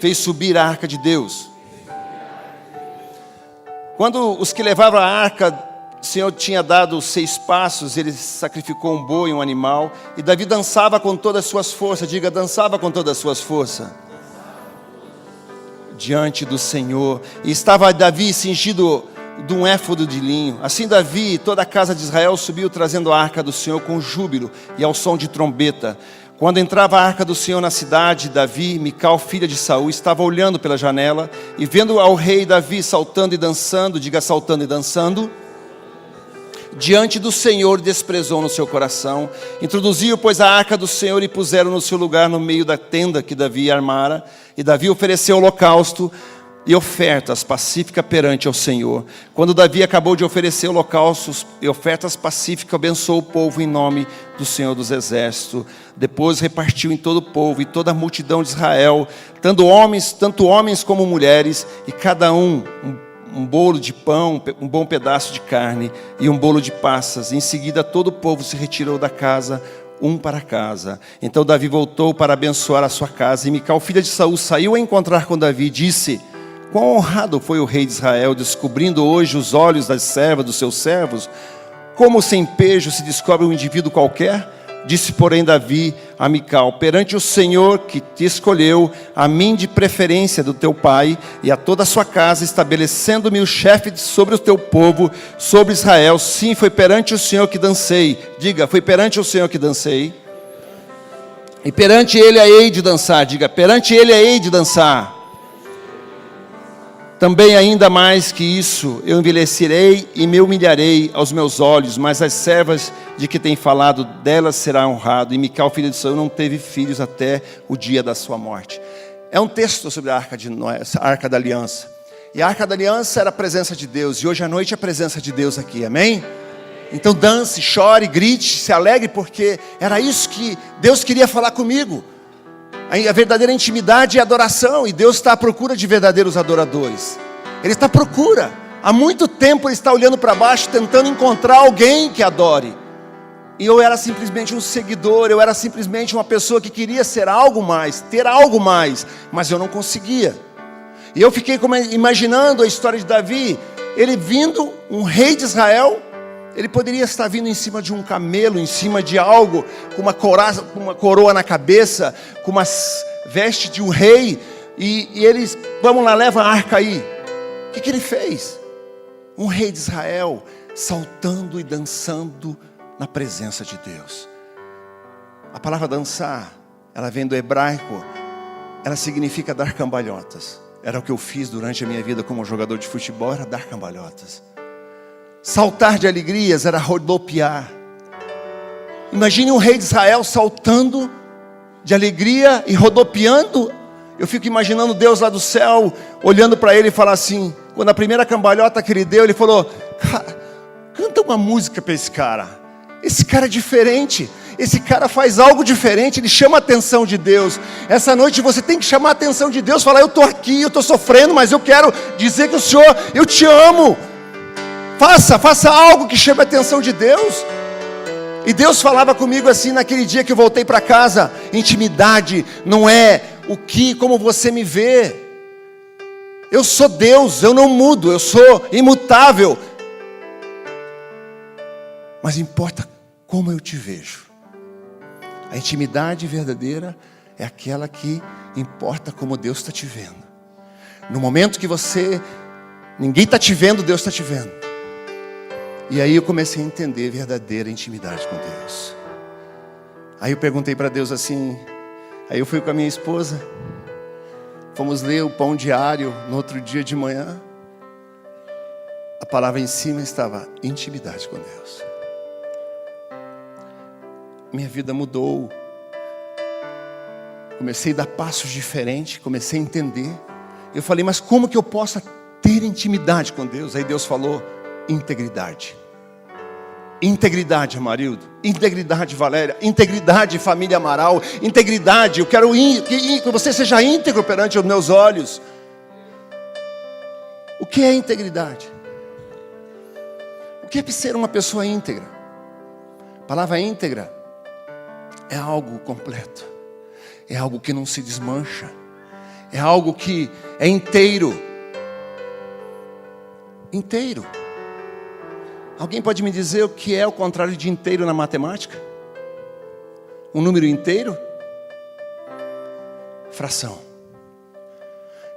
Fez subir a arca de Deus. Quando os que levavam a arca, o Senhor tinha dado 6 passos, ele sacrificou um boi, um animal, e Davi dançava com todas as suas forças. Diga, dançava com todas as suas forças. Diante do Senhor. E estava Davi cingido de um éfodo de linho. Assim Davi e toda a casa de Israel subiu trazendo a arca do Senhor com júbilo e ao som de trombeta. Quando entrava a arca do Senhor na cidade, Davi, Mical, filha de Saul, estava olhando pela janela e vendo ao rei Davi saltando e dançando, diga saltando e dançando, diante do Senhor desprezou no seu coração. Introduziu, pois, a arca do Senhor e puseram no seu lugar no meio da tenda que Davi armara. E Davi ofereceu holocausto e ofertas pacíficas perante ao Senhor. Quando Davi acabou de oferecer holocaustos e ofertas pacíficas, abençoou o povo em nome do Senhor dos Exércitos. Depois repartiu em todo o povo e toda a multidão de Israel, tanto homens como mulheres, e cada um bolo de pão, um bom pedaço de carne e um bolo de passas. Em seguida todo o povo se retirou da casa, um para casa. Então Davi voltou para abençoar a sua casa. E Mical, filha de Saul, saiu a encontrar com Davi e disse: quão honrado foi o rei de Israel, descobrindo hoje os olhos das servas dos seus servos, como sem pejo se descobre um indivíduo qualquer. Disse, porém, Davi a Mical: perante o Senhor que te escolheu, a mim de preferência do teu pai, e a toda a sua casa, estabelecendo-me o chefe sobre o teu povo, sobre Israel. Sim, foi perante o Senhor que dancei. Diga, foi perante o Senhor que dancei. E perante ele a hei de dançar. Diga, perante ele a hei de dançar. Também ainda mais que isso, eu envelhecerei e me humilharei aos meus olhos, mas as servas de que tem falado, delas será honrado. E Mical, filha de Saul, não teve filhos até o dia da sua morte. É um texto sobre a arca de Noé, a arca da aliança. E a arca da aliança era a presença de Deus, e hoje à noite é a presença de Deus aqui, amém? Então dance, chore, grite, se alegre, porque era isso que Deus queria falar comigo. A verdadeira intimidade é adoração, e Deus está à procura de verdadeiros adoradores. Ele está à procura. Há muito tempo Ele está olhando para baixo, tentando encontrar alguém que adore. E eu era simplesmente um seguidor, eu era simplesmente uma pessoa que queria ser algo mais, ter algo mais, mas eu não conseguia. E eu fiquei imaginando a história de Davi, ele vindo, um rei de Israel. Ele poderia estar vindo em cima de um camelo, em cima de algo, com uma coroa na cabeça, com uma veste de um rei, e eles, vamos lá, leva a arca aí. O que ele fez? Um rei de Israel, saltando e dançando na presença de Deus. A palavra dançar, ela vem do hebraico, ela significa dar cambalhotas. Era o que eu fiz durante a minha vida como jogador de futebol, era dar cambalhotas. Saltar de alegrias era rodopiar. Imagine um rei de Israel saltando de alegria e rodopiando. Eu fico imaginando Deus lá do céu, olhando para ele e falar assim, quando a primeira cambalhota que ele deu, ele falou: canta uma música para esse cara. Esse cara é diferente. Esse cara faz algo diferente, ele chama a atenção de Deus. Essa noite você tem que chamar a atenção de Deus, falar: eu estou aqui, eu estou sofrendo, mas eu quero dizer que o Senhor, eu te amo. Faça algo que chame a atenção de Deus. E Deus falava comigo assim naquele dia que eu voltei para casa: intimidade não é como você me vê. Eu sou Deus, eu não mudo, eu sou imutável. Mas importa como eu te vejo. A intimidade verdadeira é aquela que importa como Deus está te vendo. No momento que ninguém está te vendo, Deus está te vendo. E aí eu comecei a entender verdadeira intimidade com Deus. Aí eu perguntei para Deus assim, aí eu fui com a minha esposa, fomos ler o pão diário no outro dia de manhã. A palavra em cima estava intimidade com Deus. Minha vida mudou. Comecei a dar passos diferentes, comecei a entender. Eu falei: mas como que eu posso ter intimidade com Deus? Aí Deus falou: integridade. Integridade, Amarildo. Integridade, Valéria. Integridade, família Amaral. Integridade, eu quero que você seja íntegro perante os meus olhos. O que é integridade? O que é ser uma pessoa íntegra? A palavra íntegra é algo completo. É algo que não se desmancha. É algo que é inteiro. Inteiro. Alguém pode me dizer o que é o contrário de inteiro na matemática? Um número inteiro? Fração.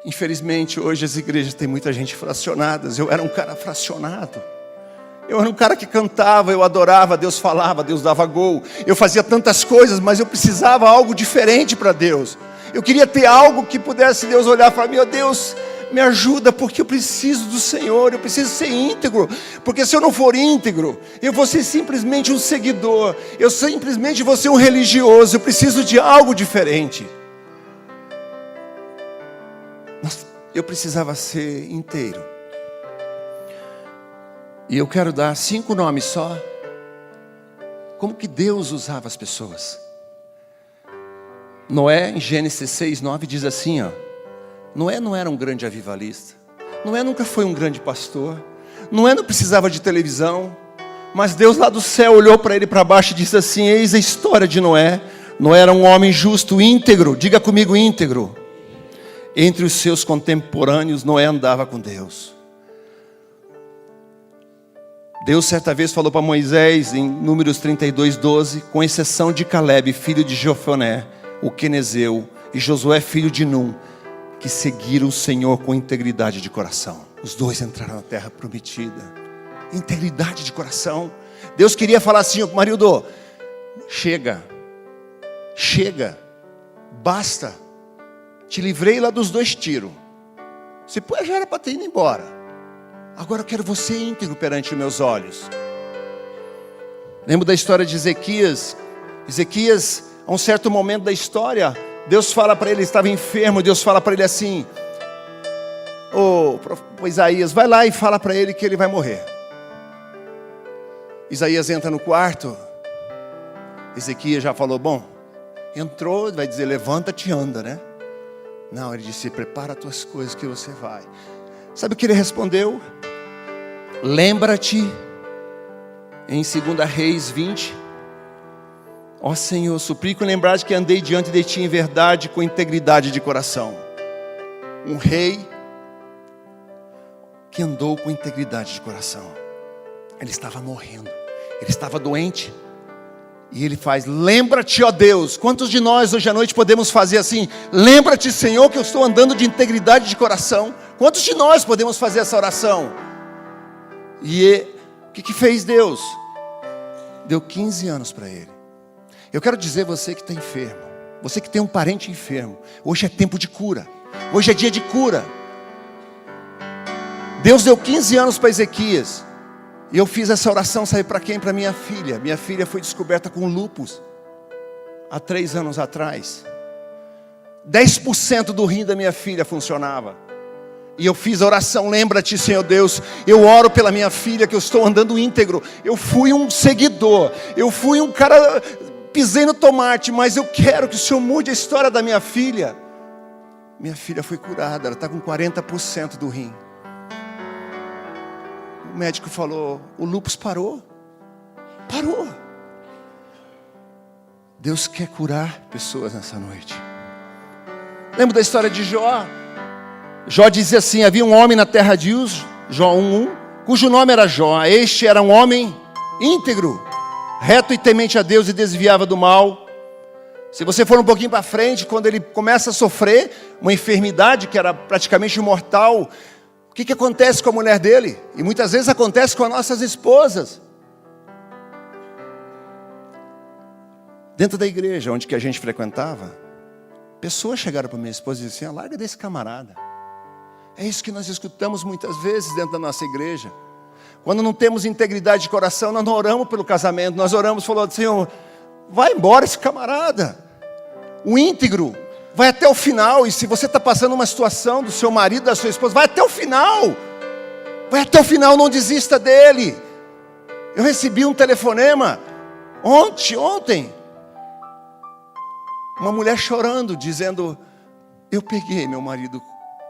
Infelizmente hoje as igrejas têm muita gente fracionadas. Eu era um cara fracionado. Eu era um cara que cantava, eu adorava, Deus falava, Deus dava gol. Eu fazia tantas coisas, mas eu precisava algo diferente para Deus. Eu queria ter algo que pudesse Deus olhar para mim, ó Deus, me ajuda, porque eu preciso do Senhor, eu preciso ser íntegro. Porque se eu não for íntegro, eu vou ser simplesmente um seguidor, eu simplesmente vou ser um religioso, eu preciso de algo diferente. Eu precisava ser inteiro. E eu quero dar 5 nomes só. Como que Deus usava as pessoas. Noé, em Gênesis 6:9, diz assim, ó. Noé não era um grande avivalista. Noé nunca foi um grande pastor. Noé não precisava de televisão. Mas Deus lá do céu olhou para ele para baixo e disse assim, eis a história de Noé. Noé era um homem justo, íntegro. Diga comigo, íntegro. Entre os seus contemporâneos, Noé andava com Deus. Deus certa vez falou para Moisés, em Números 32:12, com exceção de Caleb, filho de Jefoné, o quenezeu, e Josué, filho de Num, que seguiram o Senhor com integridade de coração. Os dois entraram na terra prometida. Integridade de coração. Deus queria falar assim, Marildo, chega, basta. Te livrei lá dos 2 tiros. Você já era para ter ido embora. Agora eu quero você íntegro perante meus olhos. Lembro da história de Ezequias. Ezequias, a um certo momento da história, Deus fala para ele, ele estava enfermo, Deus fala para ele assim, Isaías, vai lá e fala para ele que ele vai morrer. Isaías entra no quarto, Ezequias já falou, bom, entrou, vai dizer, levanta-te e anda, né? Não, ele disse, prepara as tuas coisas que você vai. Sabe o que ele respondeu? Lembra-te, em 2 Reis 20, ó Senhor, suplico lembrar-te que andei diante de ti em verdade, com integridade de coração. Um rei que andou com integridade de coração. Ele estava morrendo, ele estava doente. E ele faz, lembra-te, ó Deus. Quantos de nós hoje à noite podemos fazer assim? Lembra-te, Senhor, que eu estou andando de integridade de coração. Quantos de nós podemos fazer essa oração? E o que fez Deus? Deu 15 anos para ele. Eu quero dizer, você que está enfermo, você que tem um parente enfermo, hoje é tempo de cura. Hoje é dia de cura. Deus deu 15 anos para Ezequias. E eu fiz essa oração, sabe para quem? Para minha filha. Minha filha foi descoberta com lúpus há 3 anos atrás. 10% do rim da minha filha funcionava. E eu fiz a oração, lembra-te, Senhor Deus, eu oro pela minha filha, que eu estou andando íntegro. Eu fui um seguidor, eu fui um cara, pisei no tomate, mas eu quero que o Senhor mude a história da minha filha. Minha filha foi curada, ela está com 40% do rim. O médico falou, o lúpus parou. Deus quer curar pessoas nessa noite. Lembra da história de Jó? Jó dizia assim, havia um homem na terra de Uz, Jó 1:1, cujo nome era Jó. Este era um homem íntegro, reto e temente a Deus, e desviava do mal. Se você for um pouquinho para frente, quando ele começa a sofrer uma enfermidade que era praticamente mortal, o que acontece com a mulher dele? E muitas vezes acontece com as nossas esposas. Dentro da igreja onde que a gente frequentava, pessoas chegaram para minha esposa e disseram assim, larga desse camarada. É isso que nós escutamos muitas vezes dentro da nossa igreja. Quando não temos integridade de coração, nós não oramos pelo casamento, nós oramos falando, Senhor, vai embora esse camarada. O íntegro vai até o final. E se você está passando uma situação do seu marido, da sua esposa, vai até o final. Vai até o final, não desista dele. Eu recebi um telefonema ontem. Uma mulher chorando, dizendo, eu peguei meu marido,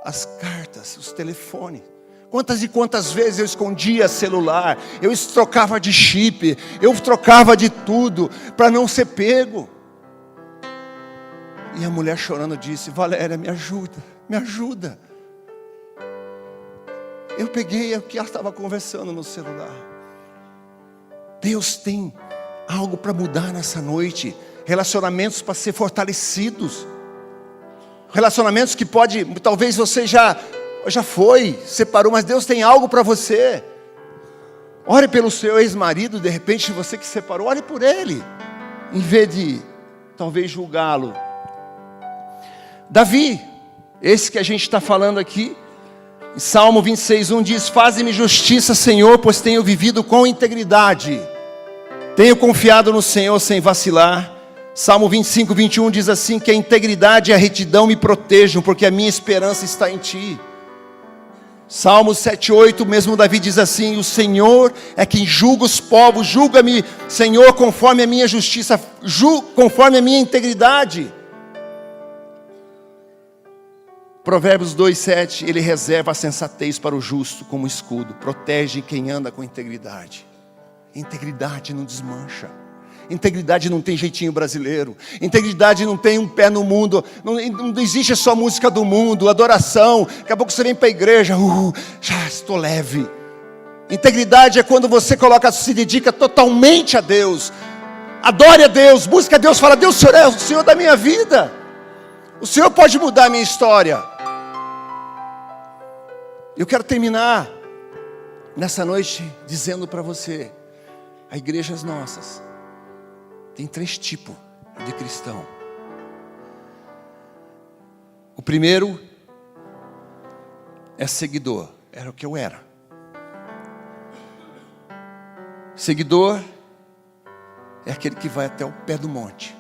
as cartas, os telefones. Quantas e quantas vezes eu escondia celular, eu trocava de chip, eu trocava de tudo, para não ser pego. E a mulher chorando disse, Valéria, me ajuda. Eu peguei o que ela estava conversando no celular. Deus tem algo para mudar nessa noite. Relacionamentos para ser fortalecidos. Relacionamentos que talvez você já foi, separou, mas Deus tem algo para você. Ore pelo seu ex-marido, de repente você que separou, ore por ele, em vez de talvez julgá-lo. Davi, esse que a gente está falando aqui, em Salmo 26:1 diz: faze-me justiça, Senhor, pois tenho vivido com integridade. Tenho confiado no Senhor sem vacilar. Salmo 25:21 diz assim: que a integridade e a retidão me protejam, porque a minha esperança está em Ti. Salmo 7:8, mesmo Davi diz assim: o Senhor é quem julga os povos, julga-me, Senhor, conforme a minha justiça, conforme a minha integridade. Provérbios 2:7, ele reserva a sensatez para o justo como escudo, protege quem anda com integridade. Integridade não desmancha. Integridade não tem jeitinho brasileiro. Integridade não tem um pé no mundo. Não existe só música do mundo, adoração. Daqui a pouco você vem para a igreja, já estou leve. Integridade é quando você se dedica totalmente a Deus. Adore a Deus, busque a Deus, fala: Deus, o Senhor é o Senhor da minha vida. O Senhor pode mudar a minha história. Eu quero terminar nessa noite dizendo para você: as igrejas nossas tem 3 tipos de cristão. O primeiro é seguidor. Era o que eu era. Seguidor é aquele que vai até o pé do monte.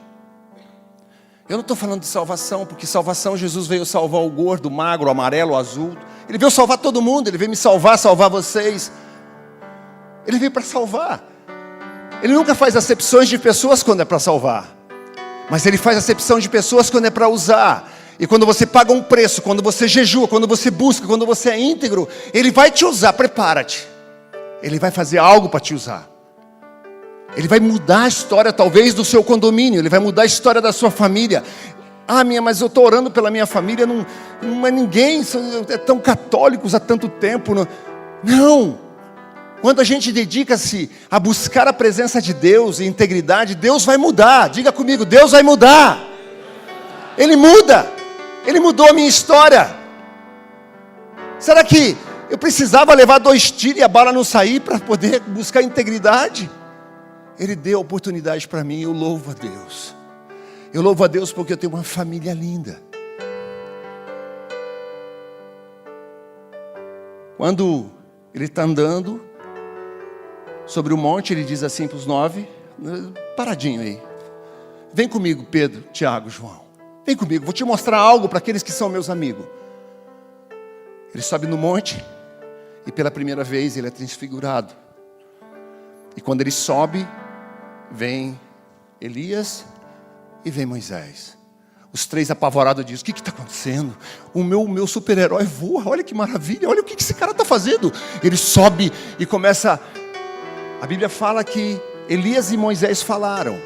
Eu não estou falando de salvação, porque salvação, Jesus veio salvar o gordo, o magro, o amarelo, o azul. Ele veio salvar todo mundo, Ele veio me salvar vocês. Ele veio para salvar. Ele nunca faz acepções de pessoas quando é para salvar, mas Ele faz acepção de pessoas quando é para usar. E quando você paga um preço, quando você jejua, quando você busca, quando você é íntegro, Ele vai te usar, prepara-te. Ele vai fazer algo para te usar. Ele vai mudar a história talvez do seu condomínio, Ele vai mudar a história da sua família. Mas eu estou orando pela minha família, não é ninguém, são tão católicos há tanto tempo. Não. Quando a gente dedica-se a buscar a presença de Deus e integridade, Deus vai mudar. Diga comigo, Deus vai mudar. Ele muda. Ele mudou a minha história. Será que eu precisava levar 2 tiros e a bala não sair para poder buscar integridade? Ele deu a oportunidade para mim, eu louvo a Deus. Eu louvo a Deus porque eu tenho uma família linda. Quando ele está andando sobre o monte, ele diz assim para os 9, paradinho aí: vem comigo, Pedro, Tiago, João. Vem comigo, vou te mostrar algo para aqueles que são meus amigos. Ele sobe no monte e pela primeira vez ele é transfigurado. E quando ele sobe, vem Elias e vem Moisés. Os 3 apavorados dizem: o que está acontecendo? O meu super-herói voa, olha que maravilha, olha o que esse cara está fazendo. Ele sobe e começa. A Bíblia fala que Elias e Moisés falaram.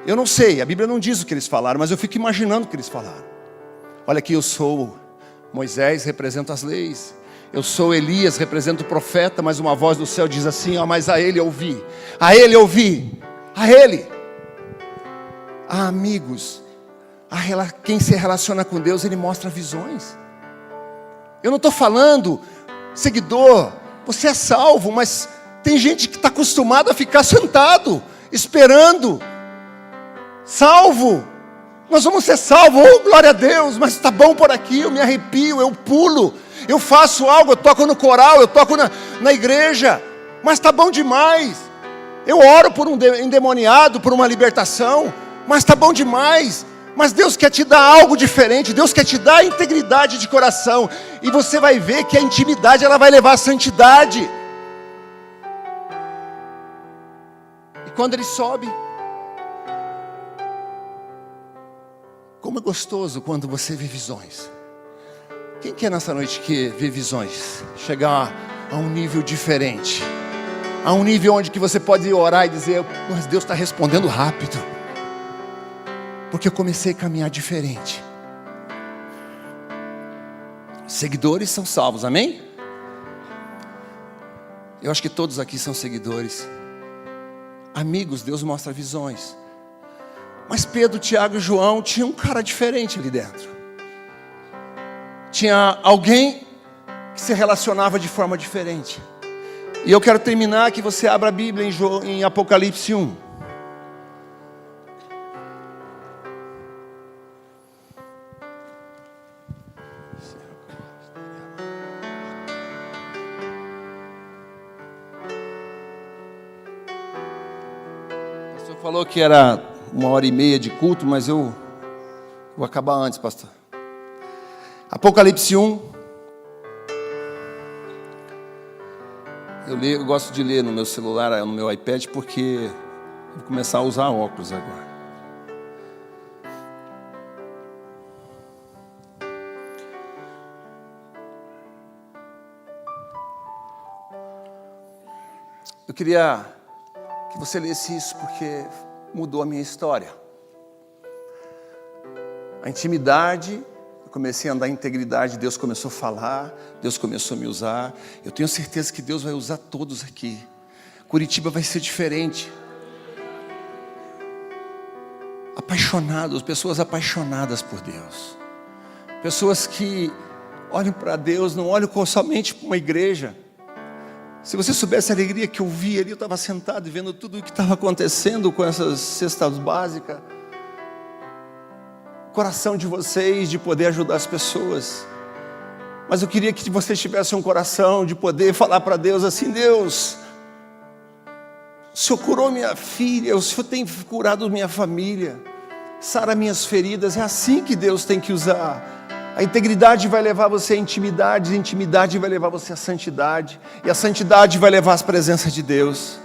Eu não sei, a Bíblia não diz o que eles falaram, mas eu fico imaginando o que eles falaram. Olha aqui, eu sou Moisés, represento as leis. Eu sou Elias, represento o profeta, mas uma voz do céu diz assim: mas a ele ouvi, a ele ouvi, a ele. Amigos, quem se relaciona com Deus, ele mostra visões. Eu não estou falando, seguidor, você é salvo, mas tem gente que está acostumado a ficar sentado, esperando. Salvo, nós vamos ser salvos, glória a Deus, mas está bom por aqui, eu me arrepio, eu pulo, eu faço algo, eu toco no coral, eu toco na igreja, mas está bom demais. Eu oro por um endemoniado, por uma libertação, mas está bom demais. Mas Deus quer te dar algo diferente, Deus quer te dar integridade de coração, e você vai ver que a intimidade ela vai levar à santidade. E quando ele sobe, como é gostoso quando você vê visões. Quem quer nessa noite que vê visões? Chegar a um nível diferente, a um nível onde que você pode orar e dizer: mas Deus está respondendo rápido, porque eu comecei a caminhar diferente. Seguidores são salvos, amém? Eu acho que todos aqui são seguidores. Amigos, Deus mostra visões. Mas Pedro, Tiago e João tinham um cara diferente ali dentro. Tinha alguém que se relacionava de forma diferente. E eu quero terminar que você abra a Bíblia em Apocalipse 1. O pastor falou que era 1h30 de culto, mas eu vou acabar antes, pastor. Apocalipse 1. Eu gosto de ler no meu celular, no meu iPad, porque vou começar a usar óculos agora. Eu queria que você lesse isso, porque mudou a minha história. A intimidade, eu comecei a andar em integridade, Deus começou a falar, Deus começou a me usar. Eu tenho certeza que Deus vai usar todos aqui. Curitiba vai ser diferente. Apaixonados, pessoas apaixonadas por Deus. Pessoas que olham para Deus, não olham somente para uma igreja. Se você soubesse a alegria que eu vi ali, eu estava sentado e vendo tudo o que estava acontecendo com essas cestas básicas. Coração de vocês de poder ajudar as pessoas. Mas eu queria que vocês tivessem um coração de poder falar para Deus assim: Deus, o Senhor curou minha filha, o Senhor tem curado minha família, sara minhas feridas. É assim que Deus tem que usar. A integridade vai levar você à intimidade, a intimidade vai levar você à santidade, e a santidade vai levar às presenças de Deus.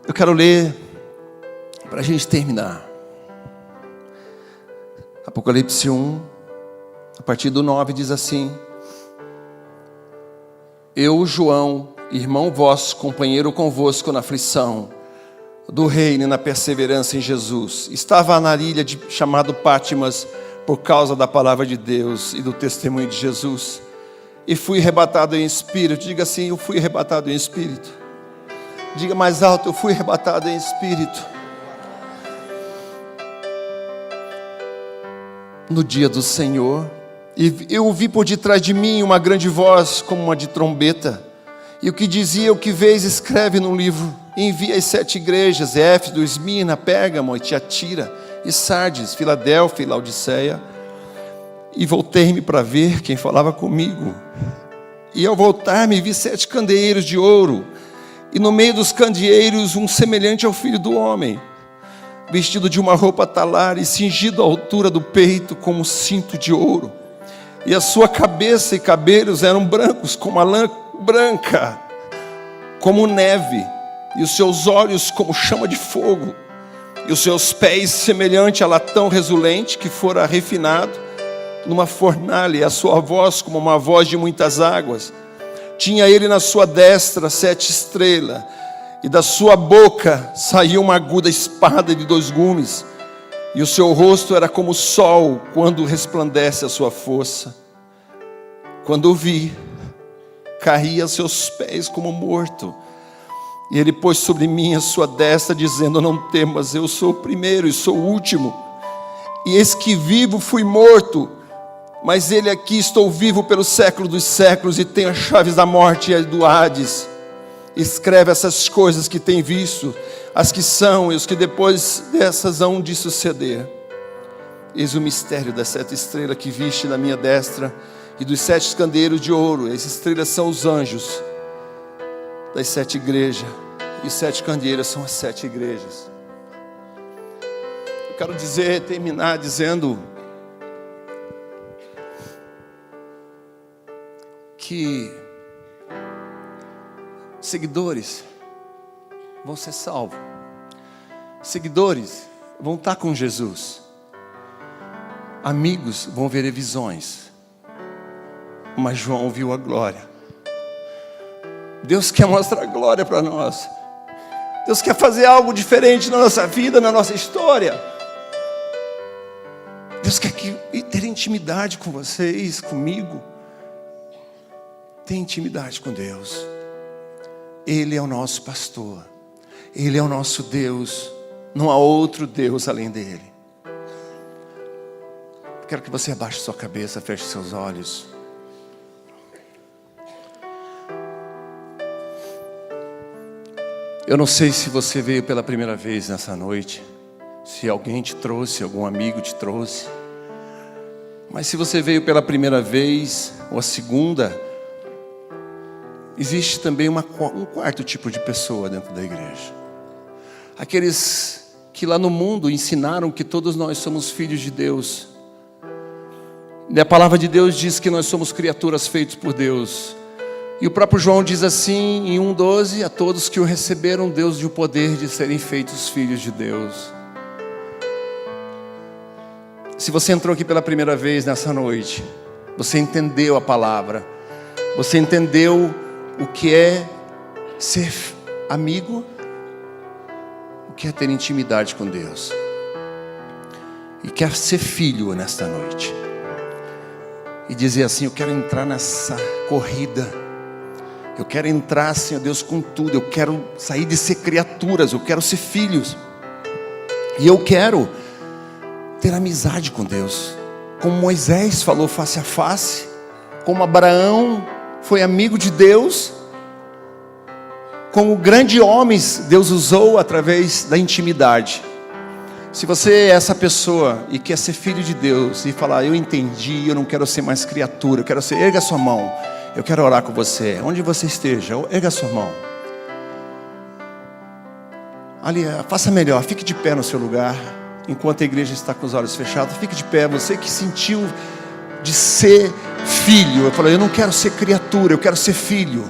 Eu quero ler para a gente terminar. Apocalipse 1, a partir do 9, diz assim: Eu, João, irmão vosso, companheiro convosco na aflição do reino e na perseverança em Jesus, estava na ilha chamado Pátimas por causa da palavra de Deus e do testemunho de Jesus, e fui arrebatado em espírito. Diga assim: eu fui arrebatado em espírito. Diga mais alto: eu fui arrebatado em espírito. No dia do Senhor, e eu ouvi por detrás de mim uma grande voz, como uma de trombeta, e o que dizia: o que vês, escreve num livro, e envia às 7 igrejas: Éfeso, Esmirna, Pérgamo, Tiatira, e Sardes, Filadélfia e Laodiceia. E voltei-me para ver quem falava comigo, e ao voltar-me vi 7 candeeiros de ouro, e no meio dos candeeiros um semelhante ao Filho do Homem, vestido de uma roupa talar e cingido à altura do peito com um cinto de ouro, e a sua cabeça e cabelos eram brancos como a lã branca, como neve, e os seus olhos como chama de fogo, e os seus pés semelhante a latão reluzente que fora refinado numa fornalha, e a sua voz como uma voz de muitas águas. Tinha ele na sua destra 7 estrelas, e da sua boca saía uma aguda espada de 2 gumes, e o seu rosto era como o sol quando resplandece a sua força. Quando o vi, caí a seus pés como morto, e ele pôs sobre mim a sua destra, dizendo: não temas, eu sou o primeiro e sou o último, e eis que vivo fui morto, mas ele aqui estou vivo pelos séculos dos séculos, e tenho as chaves da morte e do Hades. Escreve essas coisas que tem visto, as que são e os que depois dessas hão de suceder. Eis o mistério das 7 estrelas que viste na minha destra, e dos 7 candeeiros de ouro. As estrelas são os anjos das 7 igrejas, e os 7 candeeiros são as 7 igrejas. Eu quero terminar dizendo que seguidores vão ser salvos, seguidores vão estar com Jesus, amigos vão ver visões, mas João viu a glória. Deus quer mostrar glória para nós. Deus quer fazer algo diferente na nossa vida, na nossa história. Deus quer ter intimidade com vocês, comigo. Tem intimidade com Deus. Ele é o nosso pastor. Ele é o nosso Deus. Não há outro Deus além dele. Quero que você abaixe sua cabeça, feche seus olhos. Eu não sei se você veio pela primeira vez nessa noite, se alguém te trouxe, algum amigo te trouxe. Mas se você veio pela primeira vez ou a segunda, existe também um quarto tipo de pessoa dentro da igreja. Aqueles que lá no mundo ensinaram que todos nós somos filhos de Deus. E a palavra de Deus diz que nós somos criaturas feitas por Deus. E o próprio João diz assim em 1,12: a todos que o receberam, Deus deu o poder de serem feitos filhos de Deus. Se você entrou aqui pela primeira vez nessa noite, você entendeu a palavra, você entendeu o que é ser amigo, o que é ter intimidade com Deus, e quer ser filho nesta noite, e dizer assim: eu quero entrar nessa corrida, eu quero entrar, Senhor Deus, com tudo. Eu quero sair de ser criaturas, eu quero ser filhos. E eu quero ter amizade com Deus, como Moisés falou face a face, como Abraão foi amigo de Deus, como grandes homens Deus usou através da intimidade. Se você é essa pessoa e quer ser filho de Deus e falar: eu entendi, eu não quero ser mais criatura, eu quero ser... Erga a sua mão, eu quero orar com você, onde você esteja, erga a sua mão. Ali, faça melhor, fique de pé no seu lugar, enquanto a igreja está com os olhos fechados. Fique de pé, você que sentiu de ser filho. Eu falei: eu não quero ser criatura, eu quero ser filho.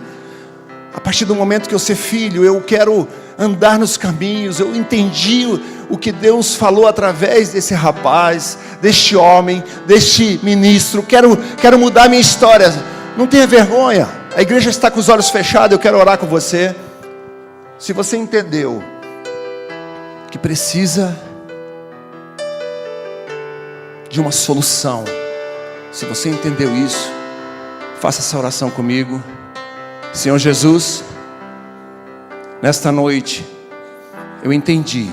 A partir do momento que eu ser filho, eu quero andar nos caminhos. Eu entendi o que Deus falou através desse rapaz, deste homem, deste ministro. Quero mudar minha história. Não tenha vergonha, a igreja está com os olhos fechados. Eu quero orar com você. Se você entendeu que precisa de uma solução, se você entendeu isso, faça essa oração comigo. Senhor Jesus, nesta noite eu entendi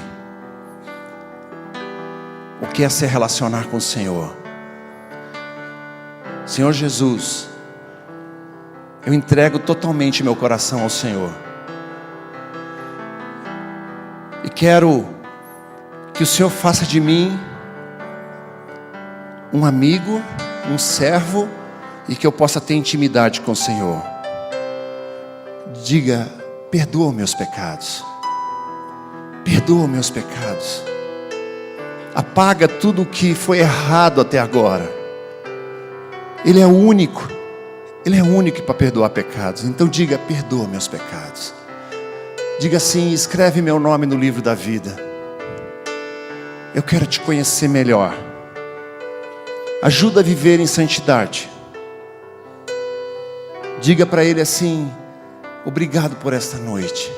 o que é se relacionar com o Senhor. Senhor Jesus, eu entrego totalmente meu coração ao Senhor, e quero que o Senhor faça de mim um amigo, um servo, e que eu possa ter intimidade com o Senhor. Diga: perdoa meus pecados, perdoa meus pecados, apaga tudo o que foi errado até agora. Ele é o único, Ele é o único para perdoar pecados. Então diga: perdoa meus pecados. Diga assim: escreve meu nome no livro da vida. Eu quero te conhecer melhor. Ajuda a viver em santidade. Diga para Ele assim: obrigado por esta noite.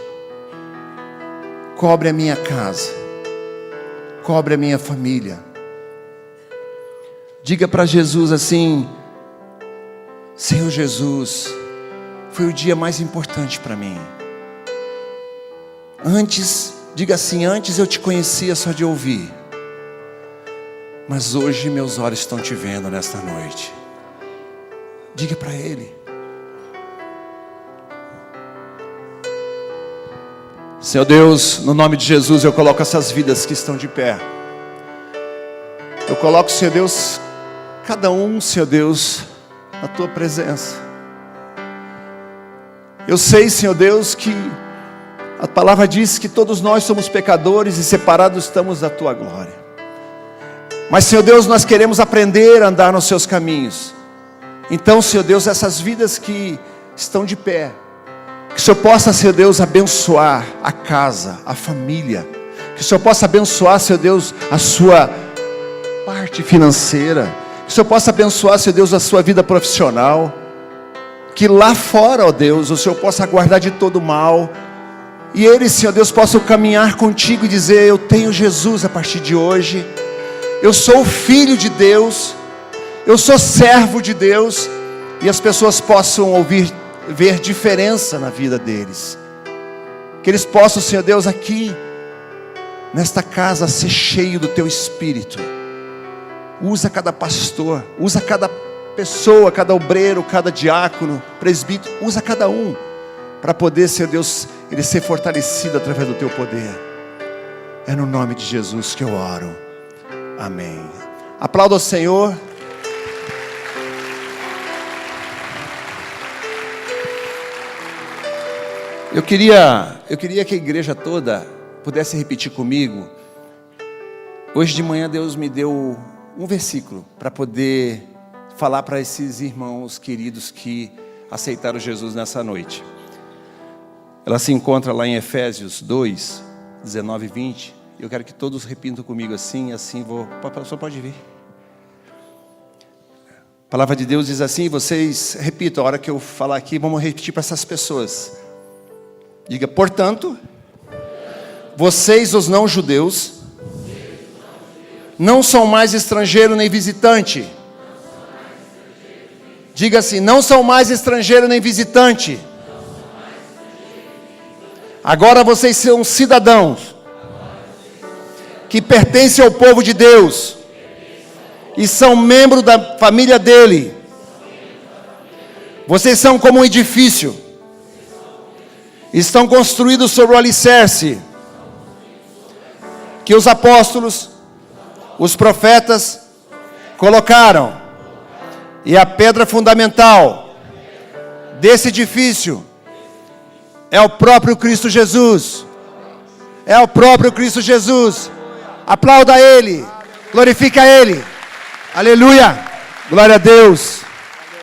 Cobre a minha casa, cobre a minha família. Diga para Jesus assim: Senhor Jesus, foi o dia mais importante para mim. Diga assim: antes eu te conhecia só de ouvir, mas hoje meus olhos estão te vendo nesta noite. Diga para Ele. Senhor Deus, no nome de Jesus, eu coloco essas vidas que estão de pé. Eu coloco, Senhor Deus, cada um, Senhor Deus, na Tua presença. Eu sei, Senhor Deus, que a palavra diz que todos nós somos pecadores e separados estamos da Tua glória. Mas, Senhor Deus, nós queremos aprender a andar nos Seus caminhos. Então, Senhor Deus, essas vidas que estão de pé, que o Senhor possa, Senhor Deus, abençoar a casa, a família. Que o Senhor possa abençoar, Senhor Deus, a sua parte financeira. Que o Senhor possa abençoar, Senhor Deus, a sua vida profissional. Que lá fora, ó Deus, o Senhor possa guardar de todo mal. E eles, Senhor Deus, possam caminhar contigo e dizer: eu tenho Jesus a partir de hoje. Eu sou filho de Deus. Eu sou servo de Deus. E as pessoas possam ver diferença na vida deles. Que eles possam, Senhor Deus, aqui nesta casa ser cheio do Teu Espírito. Usa cada pastor, usa cada pessoa, cada obreiro, cada diácono, presbítero, usa cada um para poder, Senhor Deus, ele ser fortalecido através do teu poder. É no nome de Jesus que eu oro. Amém. Aplauda o Senhor. Eu queria que a igreja toda pudesse repetir comigo. Hoje de manhã Deus me deu um versículo para poder falar para esses irmãos queridos que aceitaram Jesus nessa noite. Ela se encontra lá em Efésios 2, 19 e 20. Eu quero que todos repitam comigo assim vou. Só pode vir. A palavra de Deus diz assim, vocês repitam, a hora que eu falar aqui, vamos repetir para essas pessoas. Diga, portanto, vocês, os não-judeus, não são mais estrangeiro nem visitante. Diga assim, não são mais estrangeiro nem visitante. Agora vocês são cidadãos que pertencem ao povo de Deus e são membros da família dele. Vocês são como um edifício. Estão construídos sobre o alicerce que os apóstolos, os profetas colocaram. E a pedra fundamental desse edifício é o próprio Cristo Jesus. É o próprio Cristo Jesus. Aplauda Ele, glorifica Ele. Aleluia, glória a Deus.